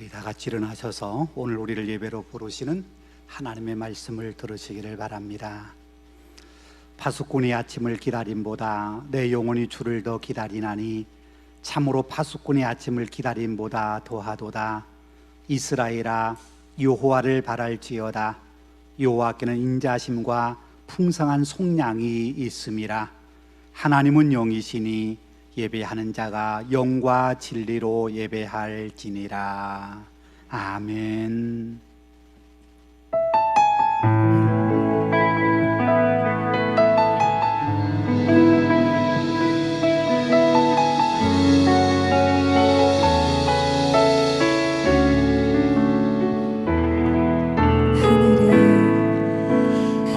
우리 다 같이 일어나셔서 오늘 우리를 예배로 부르시는 하나님의 말씀을 들으시기를 바랍니다. 파수꾼이 아침을 기다림보다 내 영혼이 주를 더 기다리나니 참으로 파수꾼이 아침을 기다림보다 더하도다. 이스라엘아, 여호와를 바랄지어다. 여호와께는 인자심과 풍성한 속량이 있음이라. 하나님은 영이시니 예배하는 자가 영과 진리로 예배할지니라. 아멘.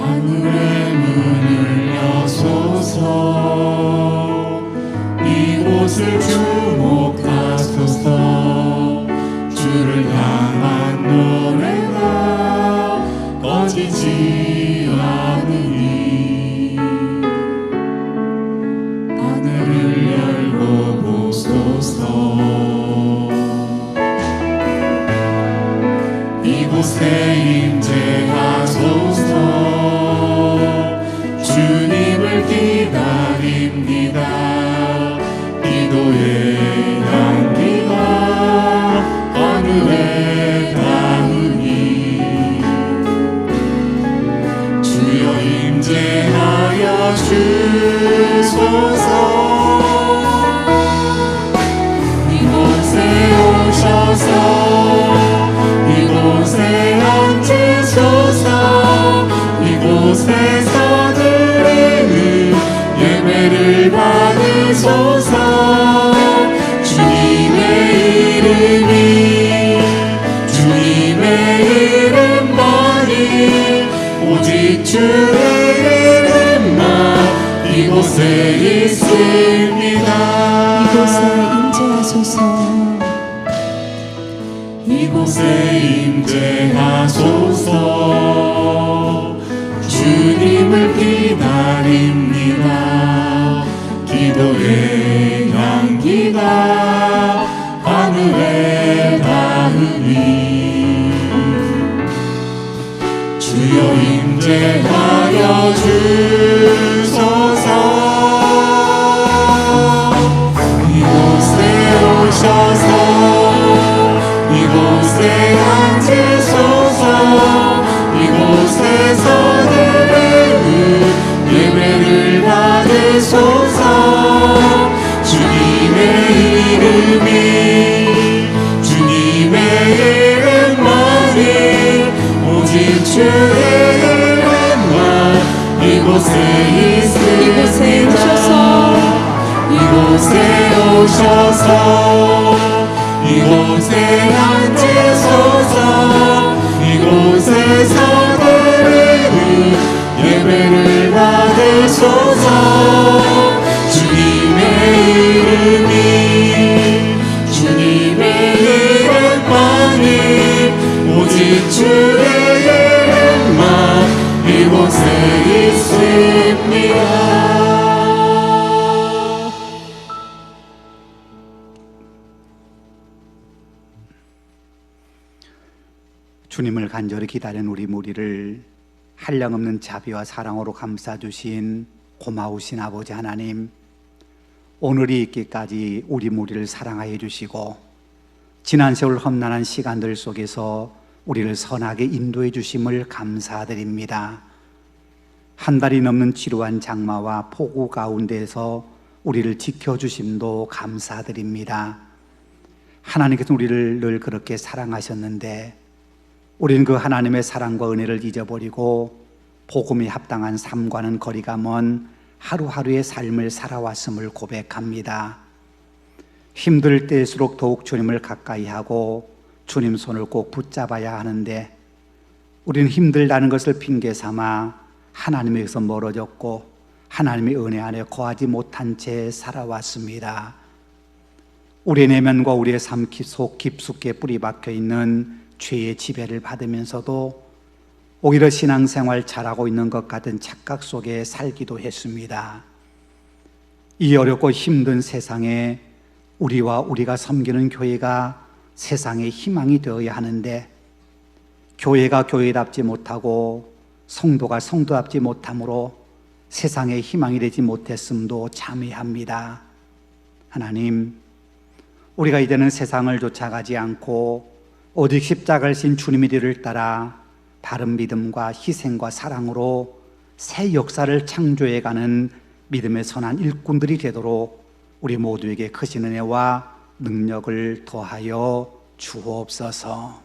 하늘의 문을 여소서. 이곳을 주목하소서. 주를 향한 노래가 꺼지지 않으니 하늘을 열고 보소서. 이곳에 임재하소서. 주님을 기다립니다. 기도의 향기가 하늘에 닿으니 주여 임재하여 주소서. 이곳에 오셔서 이곳에 앉으소서. 이곳에서 드리는 예배를 받으소서. 주님의 이름만이 오직 주의 이름만 이곳에 있습니다. 이곳에 임재하소서. 이곳에 임재하소서. 주님을 기다립니다. 기도의 향기가 하늘에 닿으니 주여 임재하여 주소서. 이곳에 오셔서 이곳에 앉으소서. 이곳에서 드리는 예배를 받으소서. 주님의 이름만이 오직 주의 이름만 이곳에 있습니다. 이곳에 오셔서 이곳에 앉으소서. 이곳에서 드리는 예배를 받으소서. 주님의 이름만이 오직 주의 이름만 이곳에 있습니다. 주님을 간절히 기다린 우리 무리를 한량없는 자비와 사랑으로 감싸주신 고마우신 아버지 하나님, 오늘이 있기까지 우리 무리를 사랑하여 주시고 지난 세월 험난한 시간들 속에서 우리를 선하게 인도해 주심을 감사드립니다. 한 달이 넘는 지루한 장마와 폭우 가운데에서 우리를 지켜주심도 감사드립니다. 하나님께서 우리를 늘 그렇게 사랑하셨는데 우리는 그 하나님의 사랑과 은혜를 잊어버리고 복음에 합당한 삶과는 거리가 먼 하루하루의 삶을 살아왔음을 고백합니다. 힘들 때일수록 더욱 주님을 가까이 하고 주님 손을 꼭 붙잡아야 하는데 우리는 힘들다는 것을 핑계 삼아 하나님에게서 멀어졌고 하나님의 은혜 안에 거하지 못한 채 살아왔습니다. 우리의 내면과 우리의 삶 속 깊숙이 뿌리 박혀 있는 죄의 지배를 받으면서도 오히려 신앙생활 잘하고 있는 것 같은 착각 속에 살기도 했습니다. 이 어렵고 힘든 세상에 우리가 섬기는 교회가 세상의 희망이 되어야 하는데 교회가 교회답지 못하고 성도가 성도답지 못함으로 세상의 희망이 되지 못했음도 자매합니다. 하나님, 우리가 이제는 세상을 쫓아가지 않고 오직 십자가를 진 주님의 뒤를 따라 바른 믿음과 희생과 사랑으로 새 역사를 창조해가는 믿음의 선한 일꾼들이 되도록 우리 모두에게 크신 은혜와 능력을 더하여 주옵소서.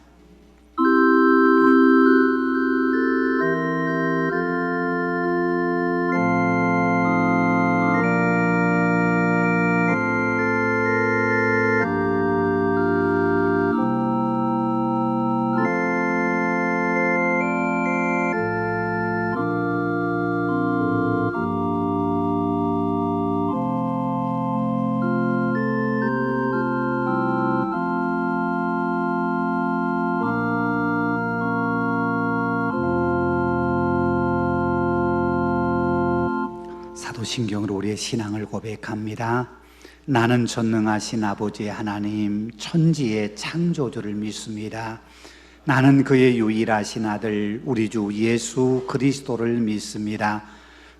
사도신경으로 우리의 신앙을 고백합니다. 나는 전능하신 아버지 하나님 천지의 창조주를 믿습니다. 나는 그의 유일하신 아들 우리 주 예수 그리스도를 믿습니다.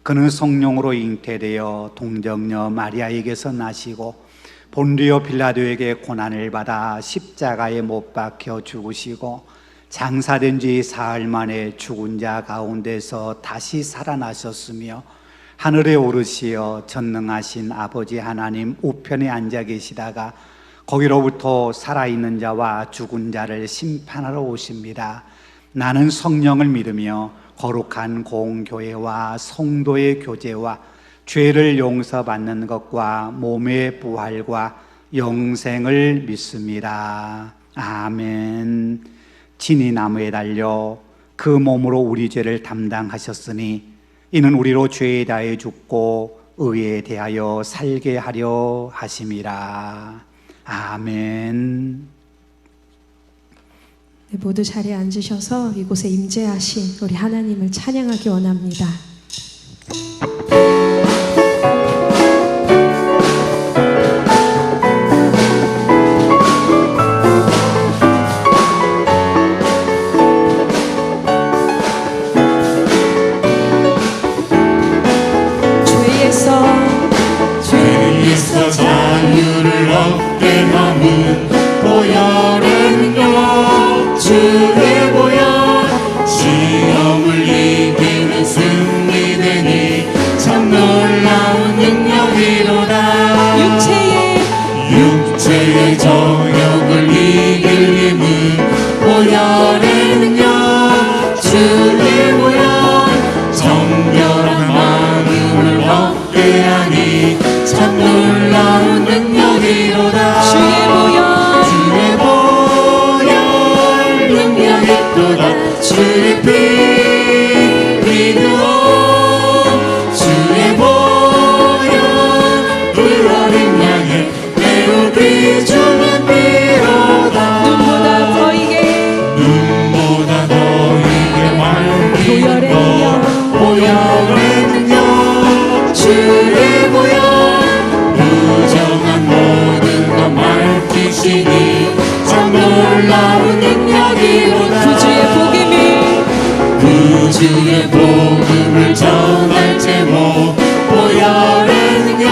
그는 성령으로 잉태되어 동정녀 마리아에게서 나시고 본디오 빌라도에게 고난을 받아 십자가에 못 박혀 죽으시고 장사된 지 사흘 만에 죽은 자 가운데서 다시 살아나셨으며 하늘에 오르시어 전능하신 아버지 하나님 우편에 앉아 계시다가 거기로부터 살아있는 자와 죽은 자를 심판하러 오십니다. 나는 성령을 믿으며 거룩한 공교회와 성도의 교제와 죄를 용서받는 것과 몸의 부활과 영생을 믿습니다. 아멘. 진이 나무에 달려 그 몸으로 우리 죄를 담당하셨으니 이는 우리로 죄에 대하여 죽고 의에 대하여 살게 하려 하심이라. 아멘. 네, 모두 자리에 앉으셔서 이곳에 임재하신 우리 하나님을 찬양하기 원합니다. 죄에서 자유를 얻게 함은 보혈은요 주의 보혈 시험을 이기는 승리되니 참 놀라운 능력이로다. 육체의 정욕을 이길 힘은 보혈은요 주의 보혈 정결한 마음을 얻게 하니 참 놀라운 능력이로다. 주의 보혈 능력이 또다. 주의 피 믿으오 주의 보혈 그 어린 양의 매우 귀중한 피로다. 눈보다 더이게 맑은 보혈의 능력 주의 보혈 부정한 모든 것 밝히시니 참 놀라운 능력이로다. 구주의 복음을 전할 제목 보혈의 능력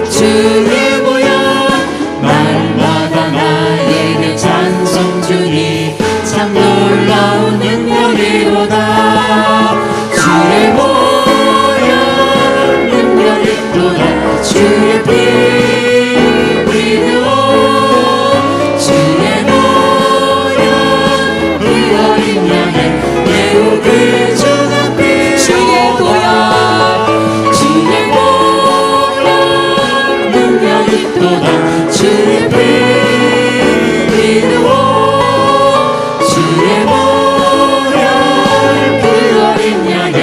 주의 보혈 날마다 나에게 찬송 주니 참 놀라운 능력이로다. 주의 보혈 능력이 또다. 주의 피 믿으오 주의 보혈 그 어린 양의 매우 귀중한 피로다. 주의 보혈 능력이 또다. 주의 피 믿으오 주의 보혈 그 어린 양의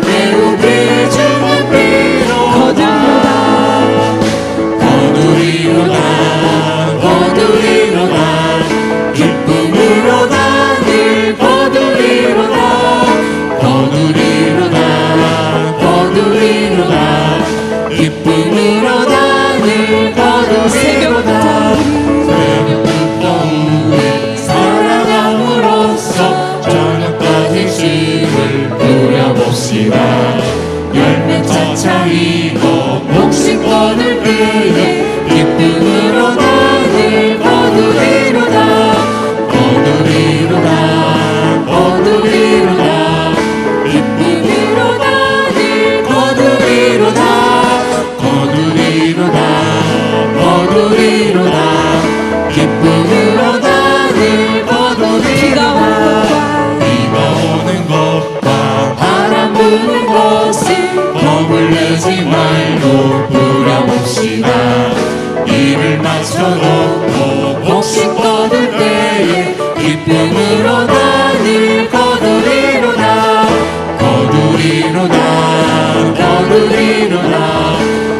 매우 귀중한 피로다. 거두리로다 기쁨으로다 늘 거두리로다 기쁨으로다 늘 거두리로다. 높고 복식 거둘 때에 기쁨으로 나를 거두리로다 거두리로다 거두리로다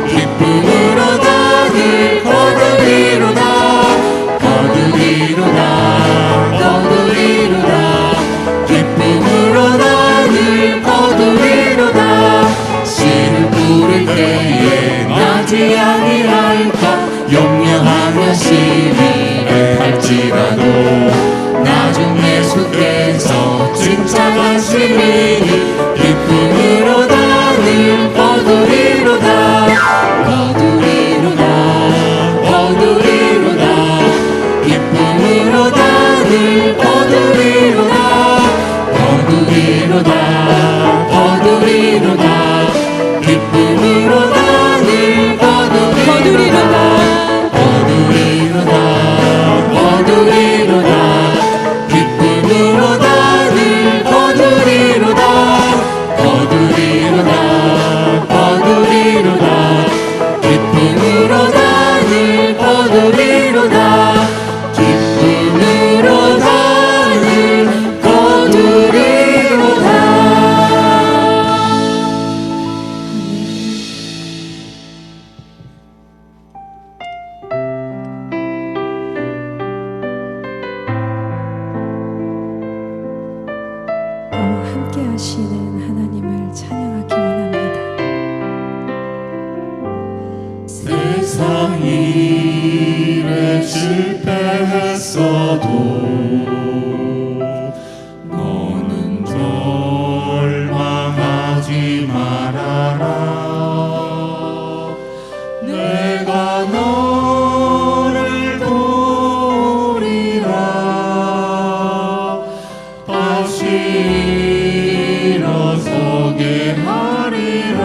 기쁨으로 나를 거두리로다 거두리로다 거두리로다 기쁨으로 나를 거두리로다 씨를 뿌릴 때에 나지 아니할까 염려하며 시비를 할지라도 나중에 주께서 칭찬하시리니 기쁨으로 나를 거두리로다 거두리로다 거두리로다 기쁨으로 나를 거두리로다 거두리로다 거두리로다 기쁨으로 나를 거두리로다 거두리로다 거두리로다 기쁨으로 나를 거두리로다 거두리로다 거두리로다 기쁨으로 나를 거두리로다 기쁨으로 나를 거두리로다. 함께 하시는 하나님을 찬양하기 원합니다. 세상 일에 실패했어도 너는 절망하지 말아라 내가 너를 도우리라 다시 일어서게 하리라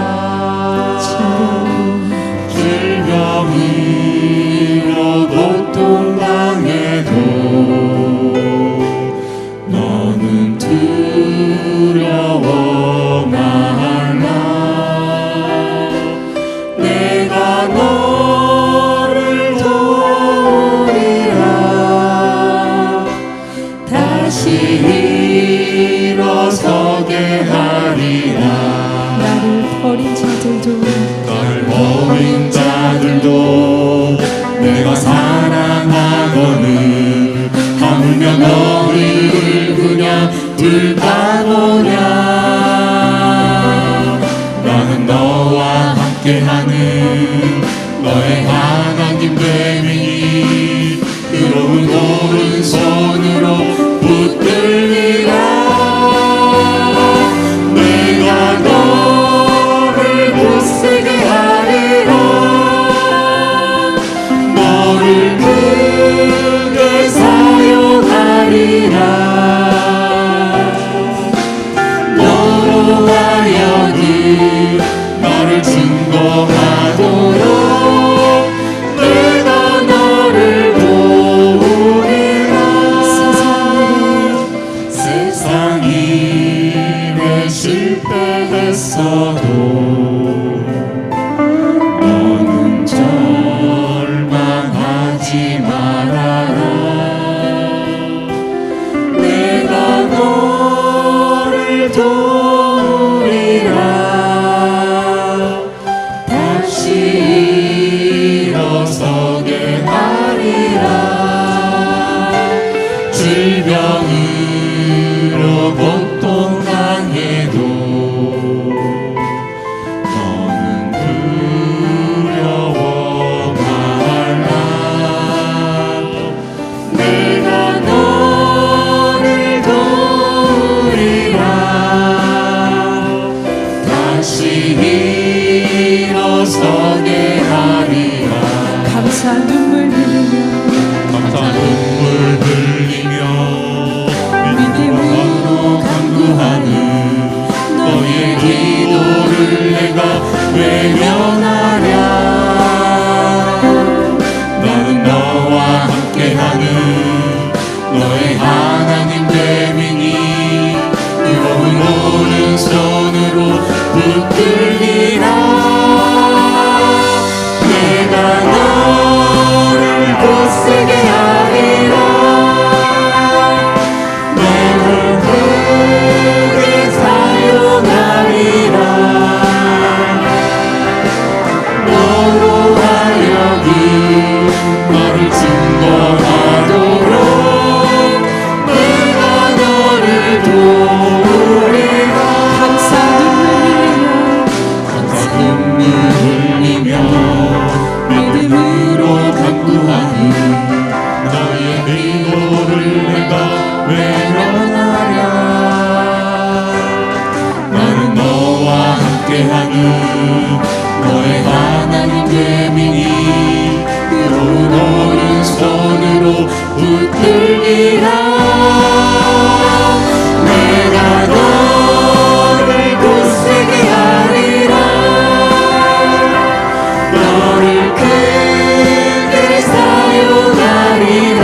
질병으로 고통당해도 너는 두려워 말라 내가 너를 도우리라 다시 일어서게 하리라 나를 버린 자들도 나를 버린 자들도 내가 사랑하거늘 하물며 너희를 그냥 둘까 보냐 나는 너와 함께하는 너의 하나님 되리니 의로운 오른손으로 붙들리라 내가 너를 굳세게 하리라 너를 크게 사용하리라 너로 하여금 나를 증거하도록 내가 너를 도우리라 세상 일에 실패했어도 너는 절망하지 말아라 내가 너를 도우리라 다시 일어서게 하리라 질병으로 고통당해도 너는 두려워 말라 내가 너를 도우리라 다시 일어서게 하리라 감사 눈물 흘리며 감사 눈물 흘리며 굳세게 하리라. 너를 크게 사용하리라. 너로 하여금 나를 증거하도록 내가 너를 도우리라. 감사 눈물 흘리며 믿음으로 간구하니 너의 믿음을 내가 외면하랴. 나는 너와 함께하는 너의 하나님 되미니 또 오른손으로 붙들리라. 내가 너를 굳세게 하리라. 너를 크게 사용하리라.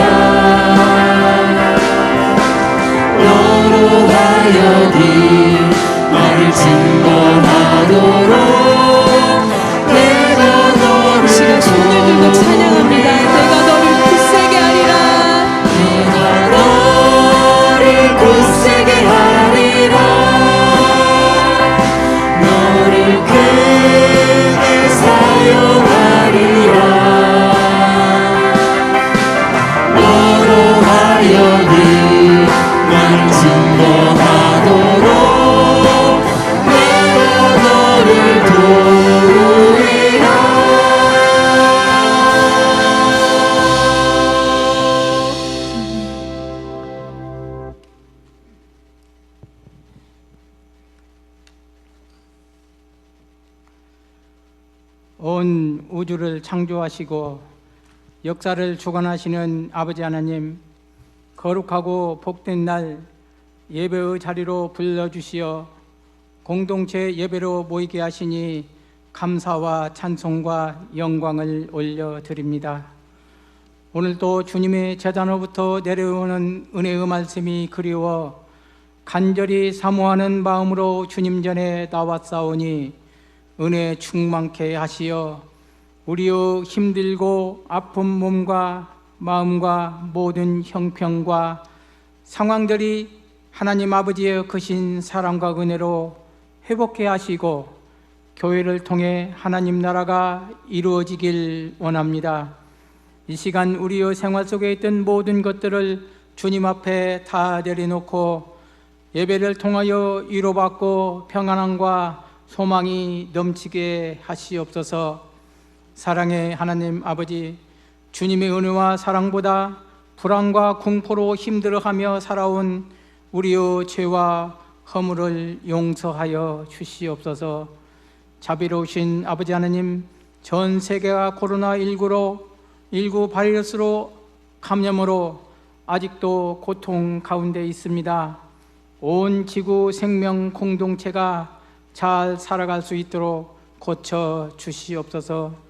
너로 하여금 나를 증거하도록 내가 너를 이 시간 손을 들고 찬양합니다. 내가 너를 굳세게 하리라. 내가 너를 굳세게 하리라. 너를 크게 사용하리라. 너로 하여금 나를 증거하도록 내가 너를 도우리라. 온 우주를 창조하시고 역사를 주관하시는 아버지 하나님, 거룩하고 복된 날 예배의 자리로 불러주시어 공동체 예배로 모이게 하시니 감사와 찬송과 영광을 올려드립니다. 오늘도 주님의 제단으로부터 내려오는 은혜의 말씀이 그리워 간절히 사모하는 마음으로 주님 전에 나왔사오니 은혜 충만케 하시어 우리의 힘들고 아픈 몸과 마음과 모든 형편과 상황들이 하나님 아버지의 크신 사랑과 은혜로 회복케 하시고 교회를 통해 하나님 나라가 이루어지길 원합니다. 이 시간 우리의 생활 속에 있던 모든 것들을 주님 앞에 다 내려놓고 예배를 통하여 위로받고 평안함과 소망이 넘치게 하시옵소서. 사랑의 하나님 아버지, 주님의 은혜와 사랑보다 불안과 공포로 힘들어하며 살아온 우리의 죄와 허물을 용서하여 주시옵소서. 자비로우신 아버지 하나님, 전 세계가 코로나19 바이러스로 감염으로 아직도 고통 가운데 있습니다. 온 지구 생명 공동체가 잘 살아갈 수 있도록 고쳐 주시옵소서.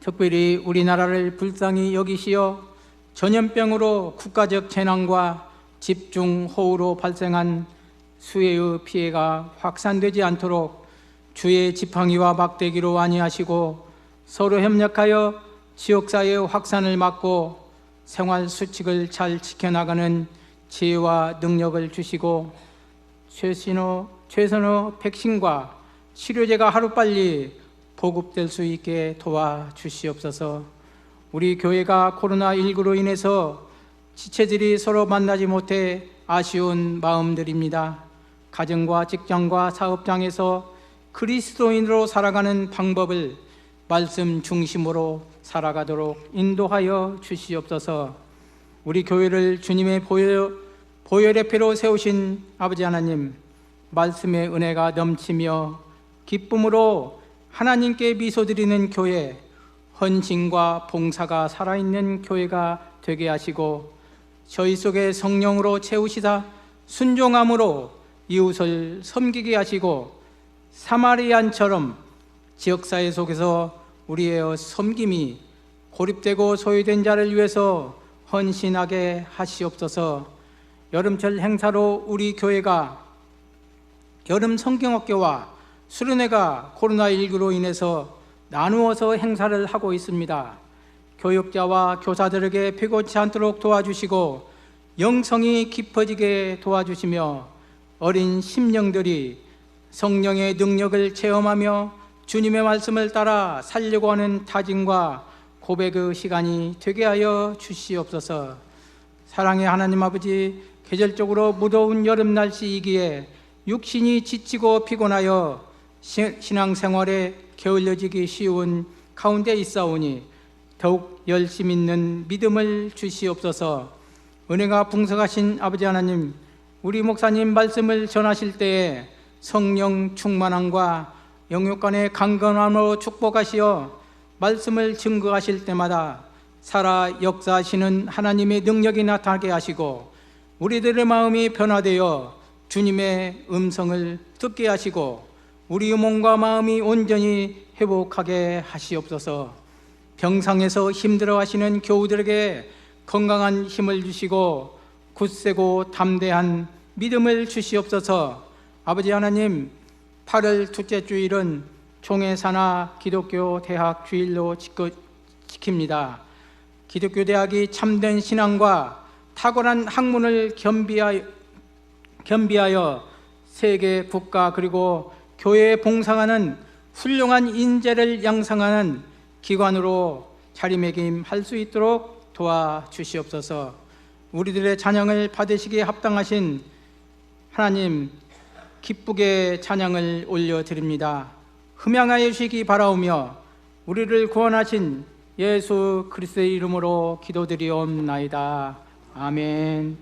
특별히 우리나라를 불쌍히 여기시어 전염병으로 국가적 재난과 집중호우로 발생한 수해의 피해가 확산되지 않도록 주의 지팡이와 막대기로 안위하시고 서로 협력하여 지역사회의 확산을 막고 생활 수칙을 잘 지켜나가는 지혜와 능력을 주시고 최선의 백신과 치료제가 하루빨리 보급될 수 있게 도와주시옵소서. 우리 교회가 코로나19로 인해서 지체들이 서로 만나지 못해 아쉬운 마음들입니다. 가정과 직장과 사업장에서 그리스도인으로 살아가는 방법을 말씀 중심으로 살아가도록 인도하여 주시옵소서. 우리 교회를 주님의 보혈의 피로 세우신 아버지 하나님, 말씀의 은혜가 넘치며 기쁨으로 하나님께 미소드리는 교회, 헌신과 봉사가 살아있는 교회가 되게 하시고 저희 속에 성령으로 채우시다 순종함으로 이웃을 섬기게 하시고 사마리안처럼 지역사회 속에서 우리의 섬김이 고립되고 소외된 자를 위해서 헌신하게 하시옵소서. 여름철 행사로 우리 교회가 여름 성경학교와 수련회가 코로나19로 인해서 나누어서 행사를 하고 있습니다. 교육자와 교사들에게 피곤치 않도록 도와주시고 영성이 깊어지게 도와주시며 어린 심령들이 성령의 능력을 체험하며 주님의 말씀을 따라 살려고 하는 다짐과 고백의 시간이 되게 하여 주시옵소서. 사랑의 하나님 아버지, 계절적으로 무더운 여름 날씨이기에 육신이 지치고 피곤하여 신앙생활에 게을러지기 쉬운 가운데 있사오니 더욱 열심 있는 믿음을 주시옵소서. 은혜가 풍성하신 아버지 하나님, 우리 목사님 말씀을 전하실 때에 성령 충만함과 영육간의 강건함으로 축복하시어 말씀을 증거하실 때마다 살아 역사하시는 하나님의 능력이 나타나게 하시고 우리들의 마음이 변화되어 주님의 음성을 듣게 하시고 우리의 몸과 마음이 온전히 회복하게 하시옵소서. 병상에서 힘들어하시는 교우들에게 건강한 힘을 주시고 굳세고 담대한 믿음을 주시옵소서. 아버지 하나님, 8월 둘째 주일은 총회사나 기독교 대학 주일로 지킵니다. 기독교 대학이 참된 신앙과 탁월한 학문을 겸비하여 세계 국가 그리고 교회에 봉사하는 훌륭한 인재를 양성하는 기관으로 자리매김할 수 있도록 도와주시옵소서. 우리들의 찬양을 받으시기에 합당하신 하나님, 기쁘게 찬양을 올려드립니다. 흠양하여 주시기 바라오며 우리를 구원하신 예수 그리스도의 이름으로 기도드리옵나이다. 아멘.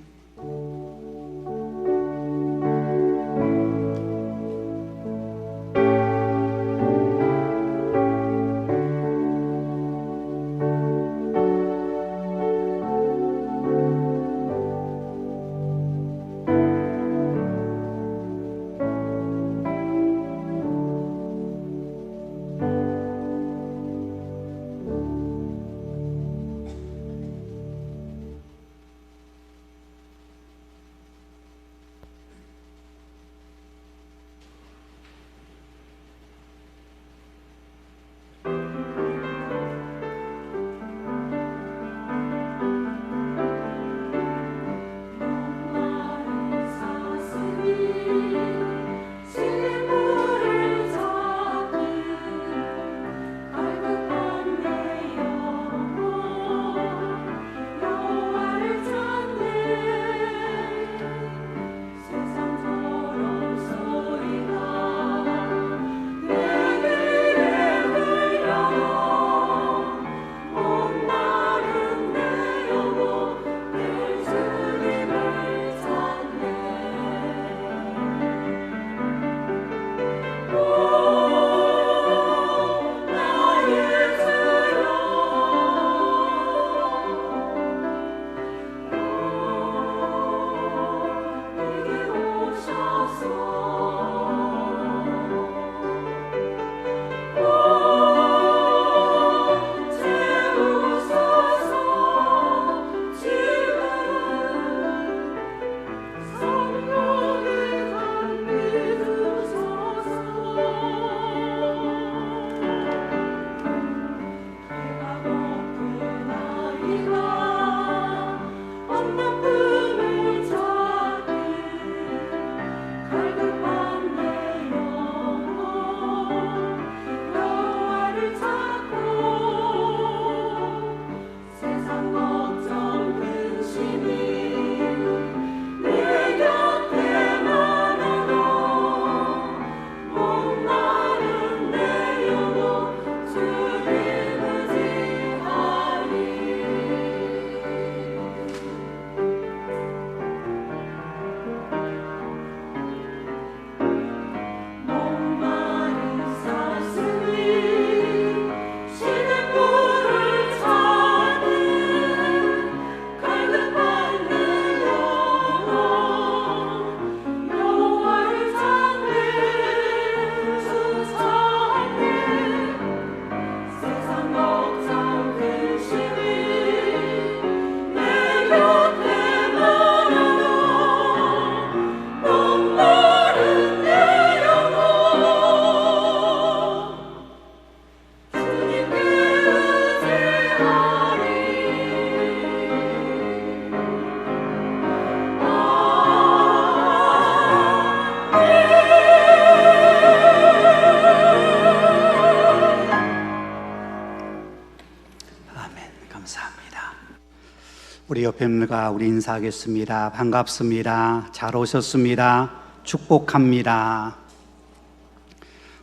우리 옆에 있는 분과 우리 인사하겠습니다. 반갑습니다. 잘 오셨습니다. 축복합니다.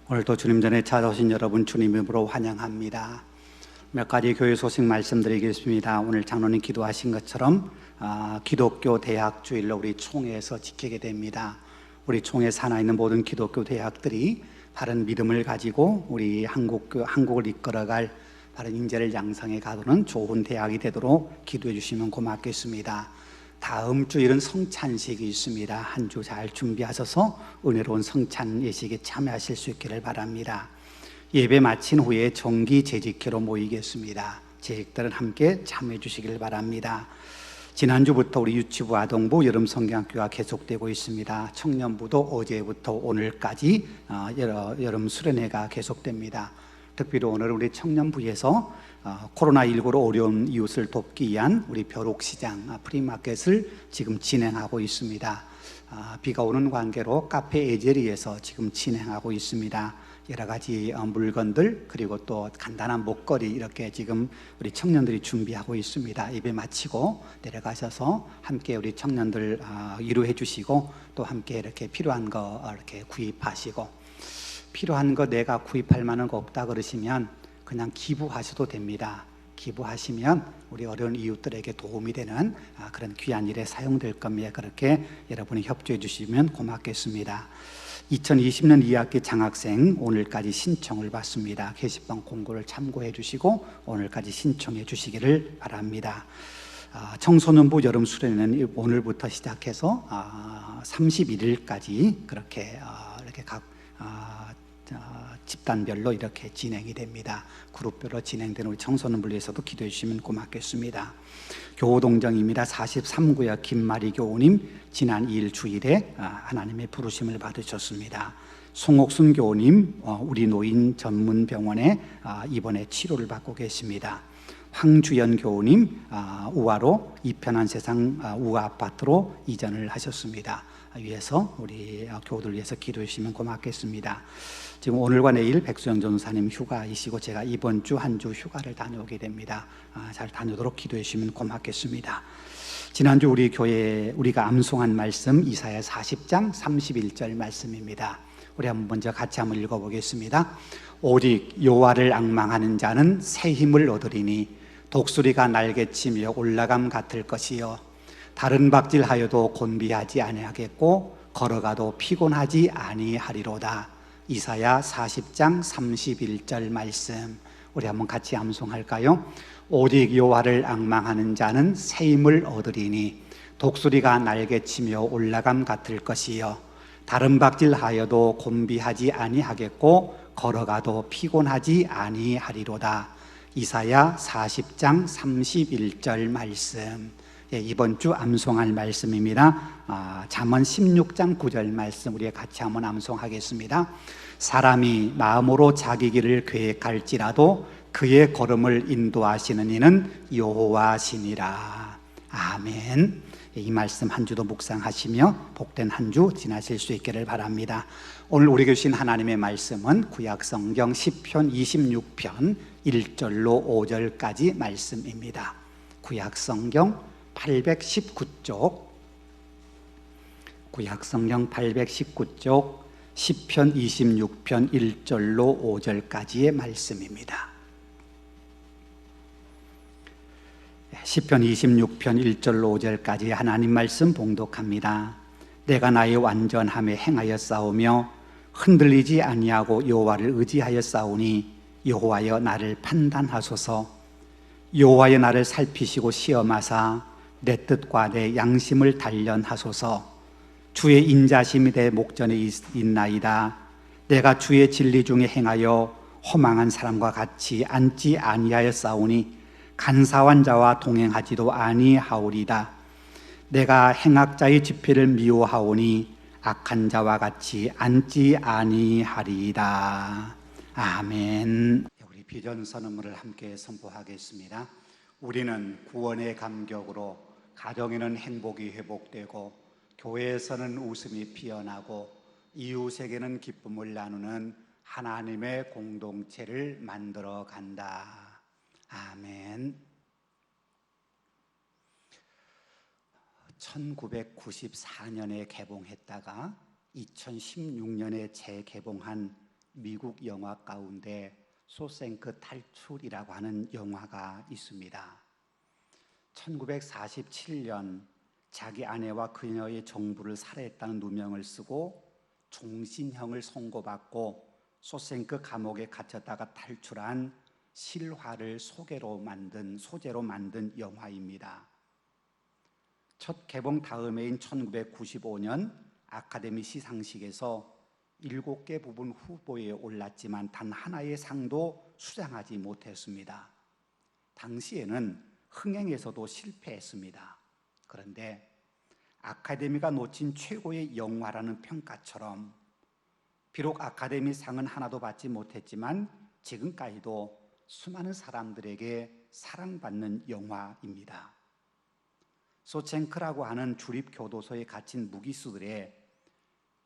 오늘도 주님 전에 찾아오신 여러분 주님 이름으로 환영합니다. 몇 가지 교회 소식 말씀드리겠습니다. 오늘 장로님 기도하신 것처럼 기독교 대학 주일로 우리 총회에서 지키게 됩니다. 우리 총회 산하에 있는 모든 기독교 대학들이 바른 믿음을 가지고 우리 한국을 이끌어갈 바른 인재를 양성해 가도록 좋은 대학이 되도록 기도해 주시면 고맙겠습니다. 다음 주일은 성찬식이 있습니다. 한 주 잘 준비하셔서 은혜로운 성찬 예식에 참여하실 수 있기를 바랍니다. 예배 마친 후에 정기 재직회로 모이겠습니다. 재직들은 함께 참여해 주시길 바랍니다. 지난주부터 우리 유치부 아동부 여름 성경학교가 계속되고 있습니다. 청년부도 어제부터 오늘까지 여름 수련회가 계속됩니다. 특별히 오늘 우리 청년부에서 코로나19로 어려운 이웃을 돕기 위한 우리 벼룩시장 프리마켓을 지금 진행하고 있습니다. 비가 오는 관계로 카페 에제리에서 지금 진행하고 있습니다. 여러 가지 물건들 그리고 또 간단한 먹거리 이렇게 지금 우리 청년들이 준비하고 있습니다. 예배 마치고 내려가셔서 함께 우리 청년들 위로해 주시고 또 함께 이렇게 필요한 거 이렇게 구입하시고, 필요한 거 내가 구입할 만한 거 없다 그러시면 그냥 기부하셔도 됩니다. 기부하시면 우리 어려운 이웃들에게 도움이 되는 그런 귀한 일에 사용될 겁니다. 그렇게 여러분이 협조해 주시면 고맙겠습니다. 2020년 2학기 장학생 오늘까지 신청을 받습니다. 게시판 공고를 참고해 주시고 오늘까지 신청해 주시기를 바랍니다. 청소년부 여름 수련회는 오늘부터 시작해서 31일까지 그렇게 이렇게 각 집단별로 이렇게 진행이 됩니다. 그룹별로 진행되는 우리 청소년부를 위해서도 기도해 주시면 고맙겠습니다. 교우동정입니다. 43구역 김마리 교우님 지난 2일 주일에 하나님의 부르심을 받으셨습니다. 송옥순 교우님 우리 노인 전문병원에 입원해 치료를 받고 계십니다. 황주연 교우님 우아로 이편한 세상 우아 아파트로 이전을 하셨습니다. 위해서 우리 교우들 위해서 기도해 주시면 고맙겠습니다. 지금 오늘과 내일 백수영 전사님 휴가이시고 제가 이번 주 한 주 휴가를 다녀오게 됩니다. 잘 다녀오도록 기도해 주시면 고맙겠습니다. 지난주 우리 교회에 우리가 암송한 말씀 이사야 40장 31절 말씀입니다. 우리 한번 먼저 같이 한번 읽어보겠습니다. 오직 여호와를 앙망하는 자는 새 힘을 얻으리니 독수리가 날개치며 올라감 같을 것이요 다른 박질하여도 곤비하지 아니하겠고 걸어가도 피곤하지 아니하리로다. 이사야 40장 31절 말씀 우리 한번 같이 암송할까요? 오직 여호와를 앙망하는 자는 새 힘을 얻으리니 독수리가 날개치며 올라감 같을 것이요 다른 박질하여도 곤비하지 아니하겠고 걸어가도 피곤하지 아니하리로다. 이사야 40장 31절 말씀 이번 주 암송할 말씀입니다. 잠언 16장 9절 말씀 우리 같이 한번 암송하겠습니다. 사람이 마음으로 자기 길을 계획할지라도 그의 걸음을 인도하시는 이는 여호와시니라. 아멘. 이 말씀 한 주도 묵상하시며 복된 한 주 지나실 수 있기를 바랍니다. 오늘 우리에게 주신 하나님의 말씀은 구약성경 시편 26편 1절로 5절까지 말씀입니다. 구약성경 819쪽 구약성경 819쪽 시편 26편 1절로 5절까지의 말씀입니다. 시편 26편 1절로 5절까지 하나님 말씀 봉독합니다. 내가 나의 완전함에 행하여 싸우며 흔들리지 아니하고 여호와를 의지하여 싸우니 여호와여 나를 판단하소서. 여호와여 나를 살피시고 시험하사 내 뜻과 내 양심을 단련하소서. 주의 인자심이 내 목전에 있나이다. 내가 주의 진리 중에 행하여 허망한 사람과 같이 앉지 아니하여 싸우니 간사한 자와 동행하지도 아니하오리다. 내가 행악자의 집회를 미워하오니 악한 자와 같이 앉지 아니하리이다. 아멘. 우리 비전 선언문을 함께 선포하겠습니다. 우리는 구원의 감격으로 가정에는 행복이 회복되고 교회에서는 웃음이 피어나고 이웃에게는 기쁨을 나누는 하나님의 공동체를 만들어 간다. 아멘. 1994년에 개봉했다가 2016년에 재개봉한 미국 영화 가운데 쇼생크 탈출이라고 하는 영화가 있습니다. 1947년 자기 아내와 그녀의 정부를 살해했다는 누명을 쓰고 종신형을 선고받고 쇼생크 감옥에 갇혔다가 탈출한 실화를 소재로 만든 영화입니다. 첫 개봉 다음해인 1995년 아카데미 시상식에서 7개 부분 후보에 올랐지만 단 하나의 상도 수상하지 못했습니다. 당시에는 흥행에서도 실패했습니다. 그런데 아카데미가 놓친 최고의 영화라는 평가처럼 비록 아카데미 상은 하나도 받지 못했지만 지금까지도 수많은 사람들에게 사랑받는 영화입니다. 쇼생크라고 하는 주립교도소에 갇힌 무기수들의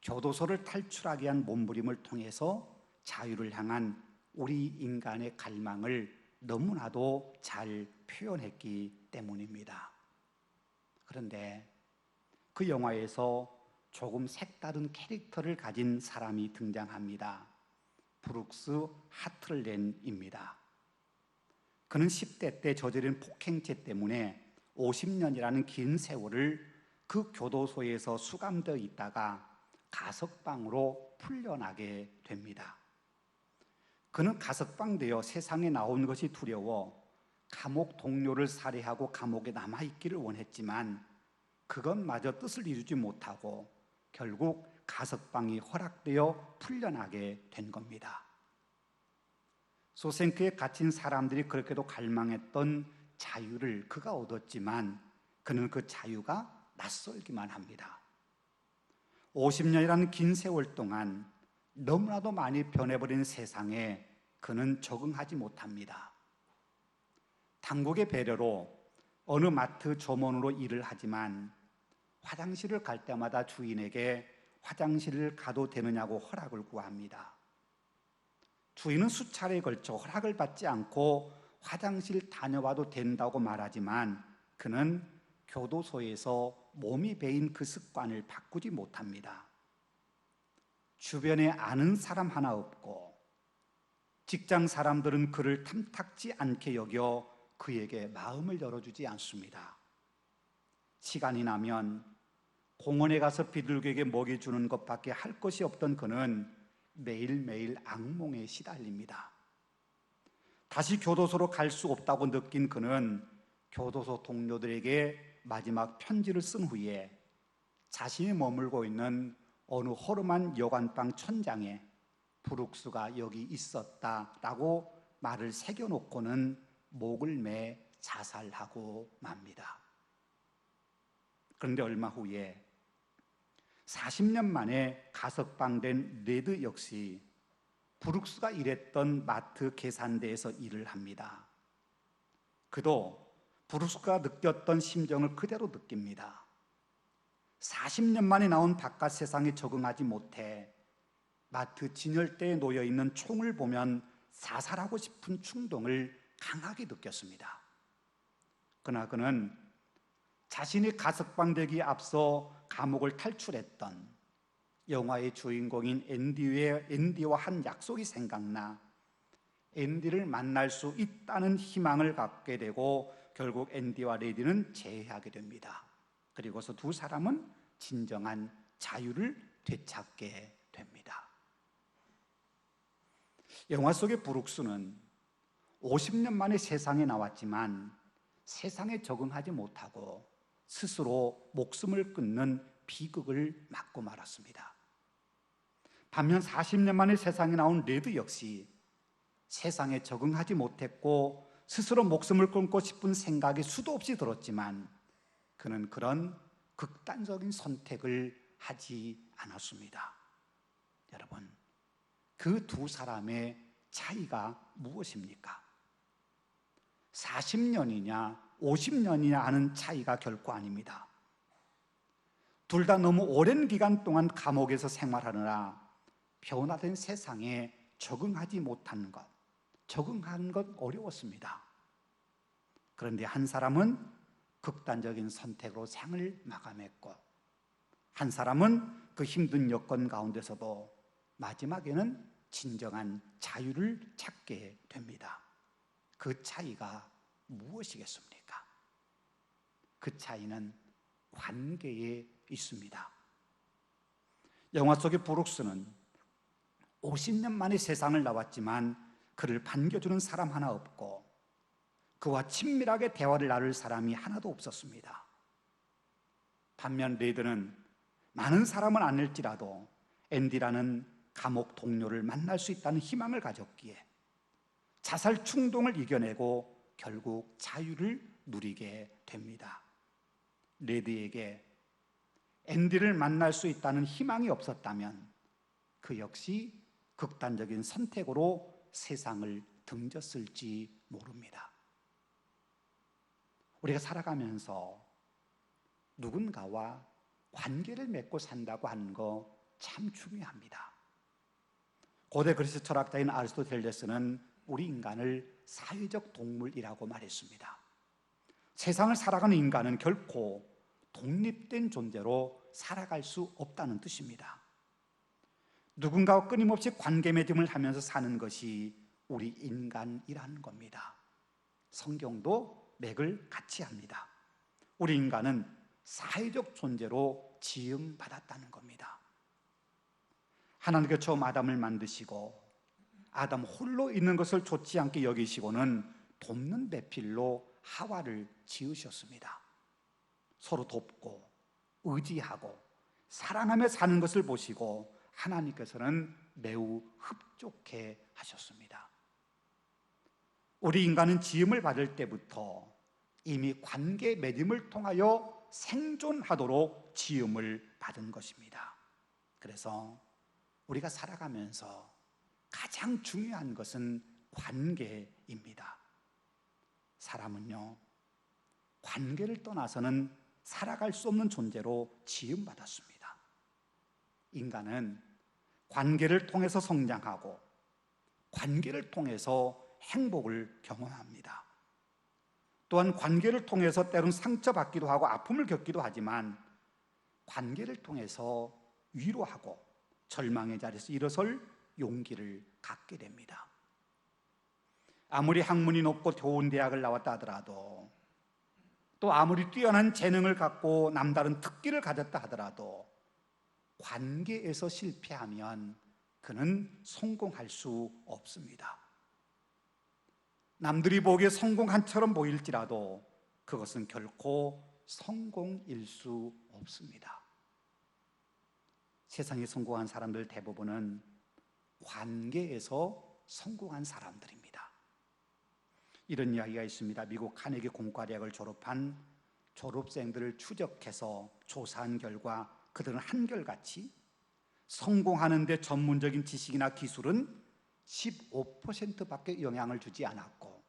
교도소를 탈출하기 위한 몸부림을 통해서 자유를 향한 우리 인간의 갈망을 너무나도 잘 표현했기 때문입니다. 그런데 그 영화에서 조금 색다른 캐릭터를 가진 사람이 등장합니다. 브룩스 하틀렌입니다. 그는 10대 때 저지른 폭행죄 때문에 50년이라는 긴 세월을 그 교도소에서 수감되어 있다가 가석방으로 풀려나게 됩니다. 그는 가석방되어 세상에 나온 것이 두려워 감옥 동료를 살해하고 감옥에 남아있기를 원했지만 그것마저 뜻을 이루지 못하고 결국 가석방이 허락되어 풀려나게 된 겁니다. 쇼생크에 갇힌 사람들이 그렇게도 갈망했던 자유를 그가 얻었지만 그는 그 자유가 낯설기만 합니다. 50년이라는 긴 세월 동안 너무나도 많이 변해버린 세상에 그는 적응하지 못합니다. 당국의 배려로 어느 마트 점원으로 일을 하지만 화장실을 갈 때마다 주인에게 화장실을 가도 되느냐고 허락을 구합니다. 주인은 수차례에 걸쳐 허락을 받지 않고 화장실 다녀와도 된다고 말하지만 그는 교도소에서 몸이 배인 그 습관을 바꾸지 못합니다. 주변에 아는 사람 하나 없고 직장 사람들은 그를 탐탁지 않게 여겨 그에게 마음을 열어주지 않습니다. 시간이 나면 공원에 가서 비둘기에게 먹이 주는 것밖에 할 것이 없던 그는 매일매일 악몽에 시달립니다. 다시 교도소로 갈 수 없다고 느낀 그는 교도소 동료들에게 마지막 편지를 쓴 후에 자신이 머물고 있는 어느 허름한 여관방 천장에 브룩스가 여기 있었다라고 말을 새겨놓고는 목을 매 자살하고 맙니다. 그런데 얼마 후에 40년 만에 가석방된 레드 역시 브룩스가 일했던 마트 계산대에서 일을 합니다. 그도 브룩스가 느꼈던 심정을 그대로 느낍니다. 40년 만에 나온 바깥 세상에 적응하지 못해 마트 진열대에 놓여있는 총을 보면 자살하고 싶은 충동을 강하게 느꼈습니다. 그러나 그는 자신이 가석방되기에 앞서 감옥을 탈출했던 영화의 주인공인 앤디와 한 약속이 생각나 앤디를 만날 수 있다는 희망을 갖게 되고 결국 앤디와 레디는 재회하게 됩니다. 그리고서 두 사람은 진정한 자유를 되찾게 됩니다. 영화 속의 브룩스는 50년 만에 세상에 나왔지만 세상에 적응하지 못하고 스스로 목숨을 끊는 비극을 맞고 말았습니다. 반면 40년 만에 세상에 나온 레드 역시 세상에 적응하지 못했고 스스로 목숨을 끊고 싶은 생각이 수도 없이 들었지만 그는 그런 극단적인 선택을 하지 않았습니다. 여러분, 그 두 사람의 차이가 무엇입니까? 40년이냐 50년이냐 하는 차이가 결코 아닙니다. 둘 다 너무 오랜 기간 동안 감옥에서 생활하느라 변화된 세상에 적응하지 못한 것, 적응하는 것 어려웠습니다. 그런데 한 사람은 극단적인 선택으로 생을 마감했고, 한 사람은 그 힘든 여건 가운데서도 마지막에는 진정한 자유를 찾게 됩니다. 그 차이가 무엇이겠습니까? 그 차이는 관계에 있습니다. 영화 속의 브룩스는 50년 만에 세상을 나왔지만 그를 반겨주는 사람 하나 없고 그와 친밀하게 대화를 나눌 사람이 하나도 없었습니다. 반면 레이드는 많은 사람은 아닐지라도 앤디라는 감옥 동료를 만날 수 있다는 희망을 가졌기에 자살 충동을 이겨내고 결국 자유를 누리게 됩니다. 레이드에게 앤디를 만날 수 있다는 희망이 없었다면 그 역시 극단적인 선택으로 세상을 등졌을지 모릅니다. 우리가 살아가면서 누군가와 관계를 맺고 산다고 하는 거 참 중요합니다. 고대 그리스 철학자인 아리스토텔레스는 우리 인간을 사회적 동물이라고 말했습니다. 세상을 살아가는 인간은 결코 독립된 존재로 살아갈 수 없다는 뜻입니다. 누군가와 끊임없이 관계 맺음을 하면서 사는 것이 우리 인간이라는 겁니다. 성경도 맥을 같이 합니다. 우리 인간은 사회적 존재로 지음받았다는 겁니다. 하나님께서 처음 아담을 만드시고 아담 홀로 있는 것을 좋지 않게 여기시고는 돕는 배필로 하와를 지으셨습니다. 서로 돕고 의지하고 사랑하며 사는 것을 보시고 하나님께서는 매우 흡족해 하셨습니다. 우리 인간은 지음을 받을 때부터 이미 관계 맺음을 통하여 생존하도록 지음을 받은 것입니다. 그래서 우리가 살아가면서 가장 중요한 것은 관계입니다. 사람은요, 관계를 떠나서는 살아갈 수 없는 존재로 지음받았습니다. 인간은 관계를 통해서 성장하고 관계를 통해서 행복을 경험합니다. 또한 관계를 통해서 때론 상처받기도 하고 아픔을 겪기도 하지만 관계를 통해서 위로하고 절망의 자리에서 일어설 용기를 갖게 됩니다. 아무리 학문이 높고 좋은 대학을 나왔다 하더라도, 또 아무리 뛰어난 재능을 갖고 남다른 특기를 가졌다 하더라도 관계에서 실패하면 그는 성공할 수 없습니다. 남들이 보기에 성공한처럼 보일지라도 그것은 결코 성공일 수 없습니다. 세상에 성공한 사람들 대부분은 관계에서 성공한 사람들입니다. 이런 이야기가 있습니다. 미국 카네기 공과대학을 졸업한 졸업생들을 추적해서 조사한 결과 그들은 한결같이 성공하는 데 전문적인 지식이나 기술은 15%밖에 영향을 주지 않았고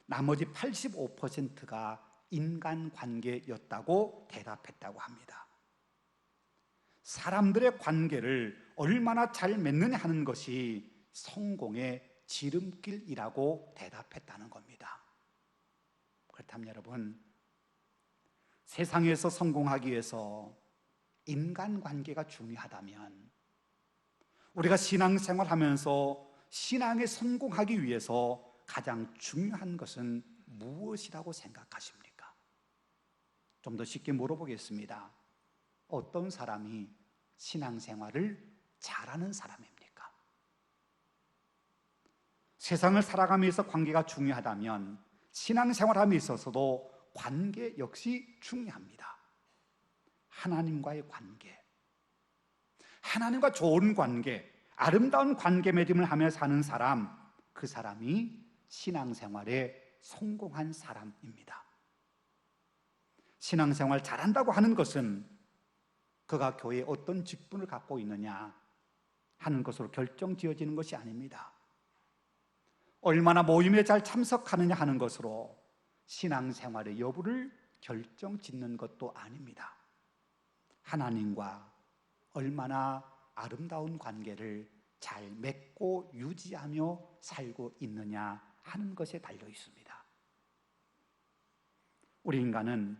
나머지 85%가 인간관계였다고 대답했다고 합니다. 사람들의 관계를 얼마나 잘 맺느냐 하는 것이 성공의 지름길이라고 대답했다는 겁니다. 그렇다면 여러분, 세상에서 성공하기 위해서 인간관계가 중요하다면 우리가 신앙생활하면서 신앙에 성공하기 위해서 가장 중요한 것은 무엇이라고 생각하십니까? 좀 더 쉽게 물어보겠습니다. 어떤 사람이 신앙생활을 잘하는 사람입니까? 세상을 살아가면서 관계가 중요하다면 신앙생활함에 있어서도 관계 역시 중요합니다. 하나님과의 관계, 하나님과 좋은 관계, 아름다운 관계 맺음을 하며 사는 사람, 그 사람이 신앙생활에 성공한 사람입니다. 신앙생활 잘한다고 하는 것은 그가 교회에 어떤 직분을 갖고 있느냐 하는 것으로 결정지어지는 것이 아닙니다. 얼마나 모임에 잘 참석하느냐 하는 것으로 신앙생활의 여부를 결정짓는 것도 아닙니다. 하나님과 얼마나 아름다운 관계를 잘 맺고 유지하며 살고 있느냐 하는 것에 달려 있습니다. 우리 인간은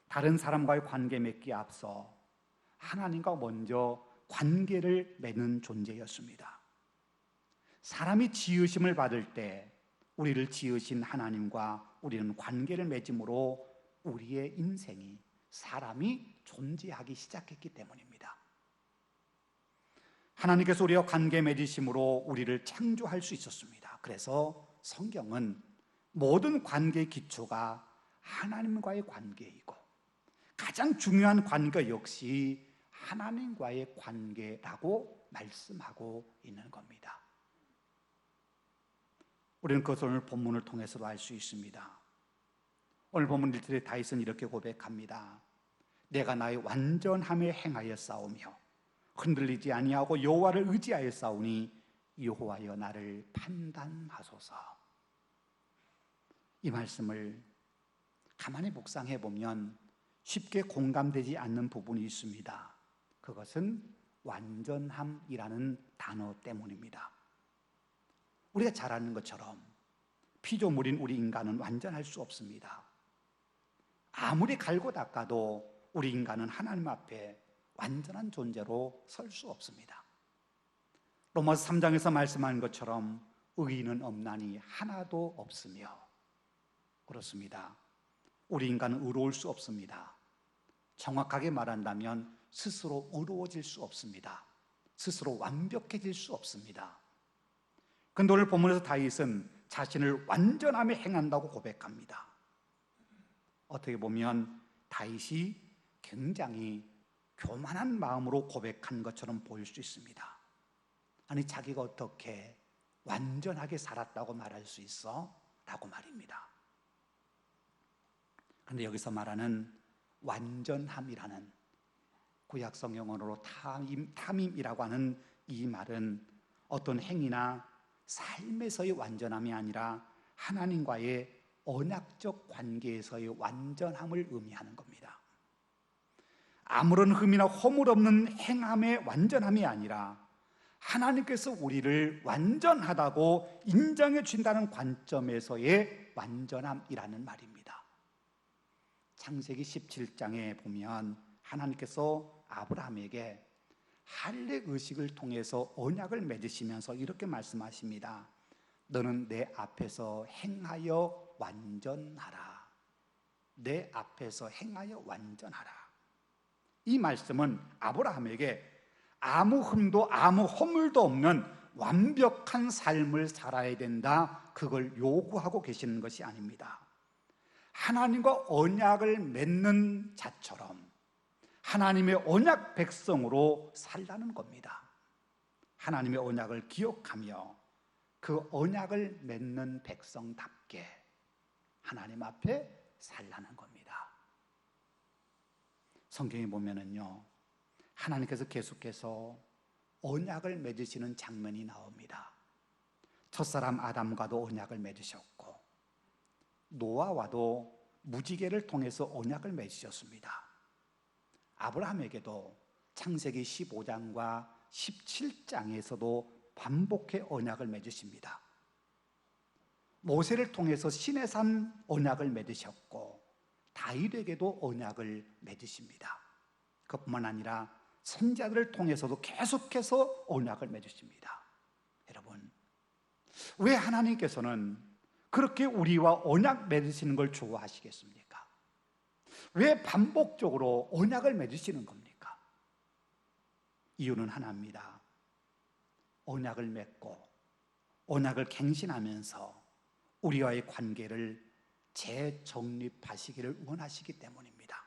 다른 사람과의 관계 맺기에 앞서 하나님과 먼저 관계를 맺는 존재였습니다. 사람이 지으심을 받을 때 우리를 지으신 하나님과 우리는 관계를 맺음으로 우리의 인생이, 사람이 존재하기 시작했기 때문입니다. 하나님께서 우리와 관계 맺으심으로 우리를 창조할 수 있었습니다. 그래서 성경은 모든 관계의 기초가 하나님과의 관계이고 가장 중요한 관계 역시 하나님과의 관계라고 말씀하고 있는 겁니다. 우리는 그것을 오늘 본문을 통해서도 알 수 있습니다. 오늘 본문 1절에 다윗은 이렇게 고백합니다. 내가 나의 완전함에 행하여 싸우며 흔들리지 아니하고 여호와를 의지하여 싸우니 여호와여 나를 판단하소서. 이 말씀을 가만히 묵상해 보면 쉽게 공감되지 않는 부분이 있습니다. 그것은 완전함이라는 단어 때문입니다. 우리가 잘 아는 것처럼 피조물인 우리 인간은 완전할 수 없습니다. 아무리 갈고 닦아도 우리 인간은 하나님 앞에 완전한 존재로 설 수 없습니다. 로마서 3장에서 말씀하는 것처럼 의인은 없나니 하나도 없으며, 그렇습니다. 우리 인간은 의로울 수 없습니다. 정확하게 말한다면 스스로 의로워질 수 없습니다. 스스로 완벽해질 수 없습니다. 근데 오늘 본문에서 다윗은 자신을 완전함에 행한다고 고백합니다. 어떻게 보면 다윗이 굉장히 교만한 마음으로 고백한 것처럼 보일 수 있습니다. 아니, 자기가 어떻게 완전하게 살았다고 말할 수 있어? 라고 말입니다. 그런데 여기서 말하는 완전함이라는 구약 성경어로 탐임이라고 하는 이 말은 어떤 행위나 삶에서의 완전함이 아니라 하나님과의 언약적 관계에서의 완전함을 의미하는 겁니다. 아무런 흠이나 허물 없는 행함의 완전함이 아니라 하나님께서 우리를 완전하다고 인정해 준다는 관점에서의 완전함이라는 말입니다. 창세기 17장에 보면 하나님께서 아브라함에게 할례 의식을 통해서 언약을 맺으시면서 이렇게 말씀하십니다. 너는 내 앞에서 행하여 완전하라. 내 앞에서 행하여 완전하라. 이 말씀은 아브라함에게 아무 흠도 아무 허물도 없는 완벽한 삶을 살아야 된다, 그걸 요구하고 계시는 것이 아닙니다. 하나님과 언약을 맺는 자처럼 하나님의 언약 백성으로 살라는 겁니다. 하나님의 언약을 기억하며 그 언약을 맺는 백성답게 하나님 앞에 살라는 겁니다. 성경에 보면은요, 하나님께서 계속해서 언약을 맺으시는 장면이 나옵니다. 첫사람 아담과도 언약을 맺으셨고 노아와도 무지개를 통해서 언약을 맺으셨습니다. 아브라함에게도 창세기 15장과 17장에서도 반복해 언약을 맺으십니다. 모세를 통해서 시내산 언약을 맺으셨고 다윗에게도 언약을 맺으십니다. 그뿐만 아니라 선자들을 통해서도 계속해서 언약을 맺으십니다. 여러분, 왜 하나님께서는 그렇게 우리와 언약 맺으시는 걸 좋아하시겠습니까? 왜 반복적으로 언약을 맺으시는 겁니까? 이유는 하나입니다. 언약을 맺고 언약을 갱신하면서 우리와의 관계를 재정립하시기를 원하시기 때문입니다.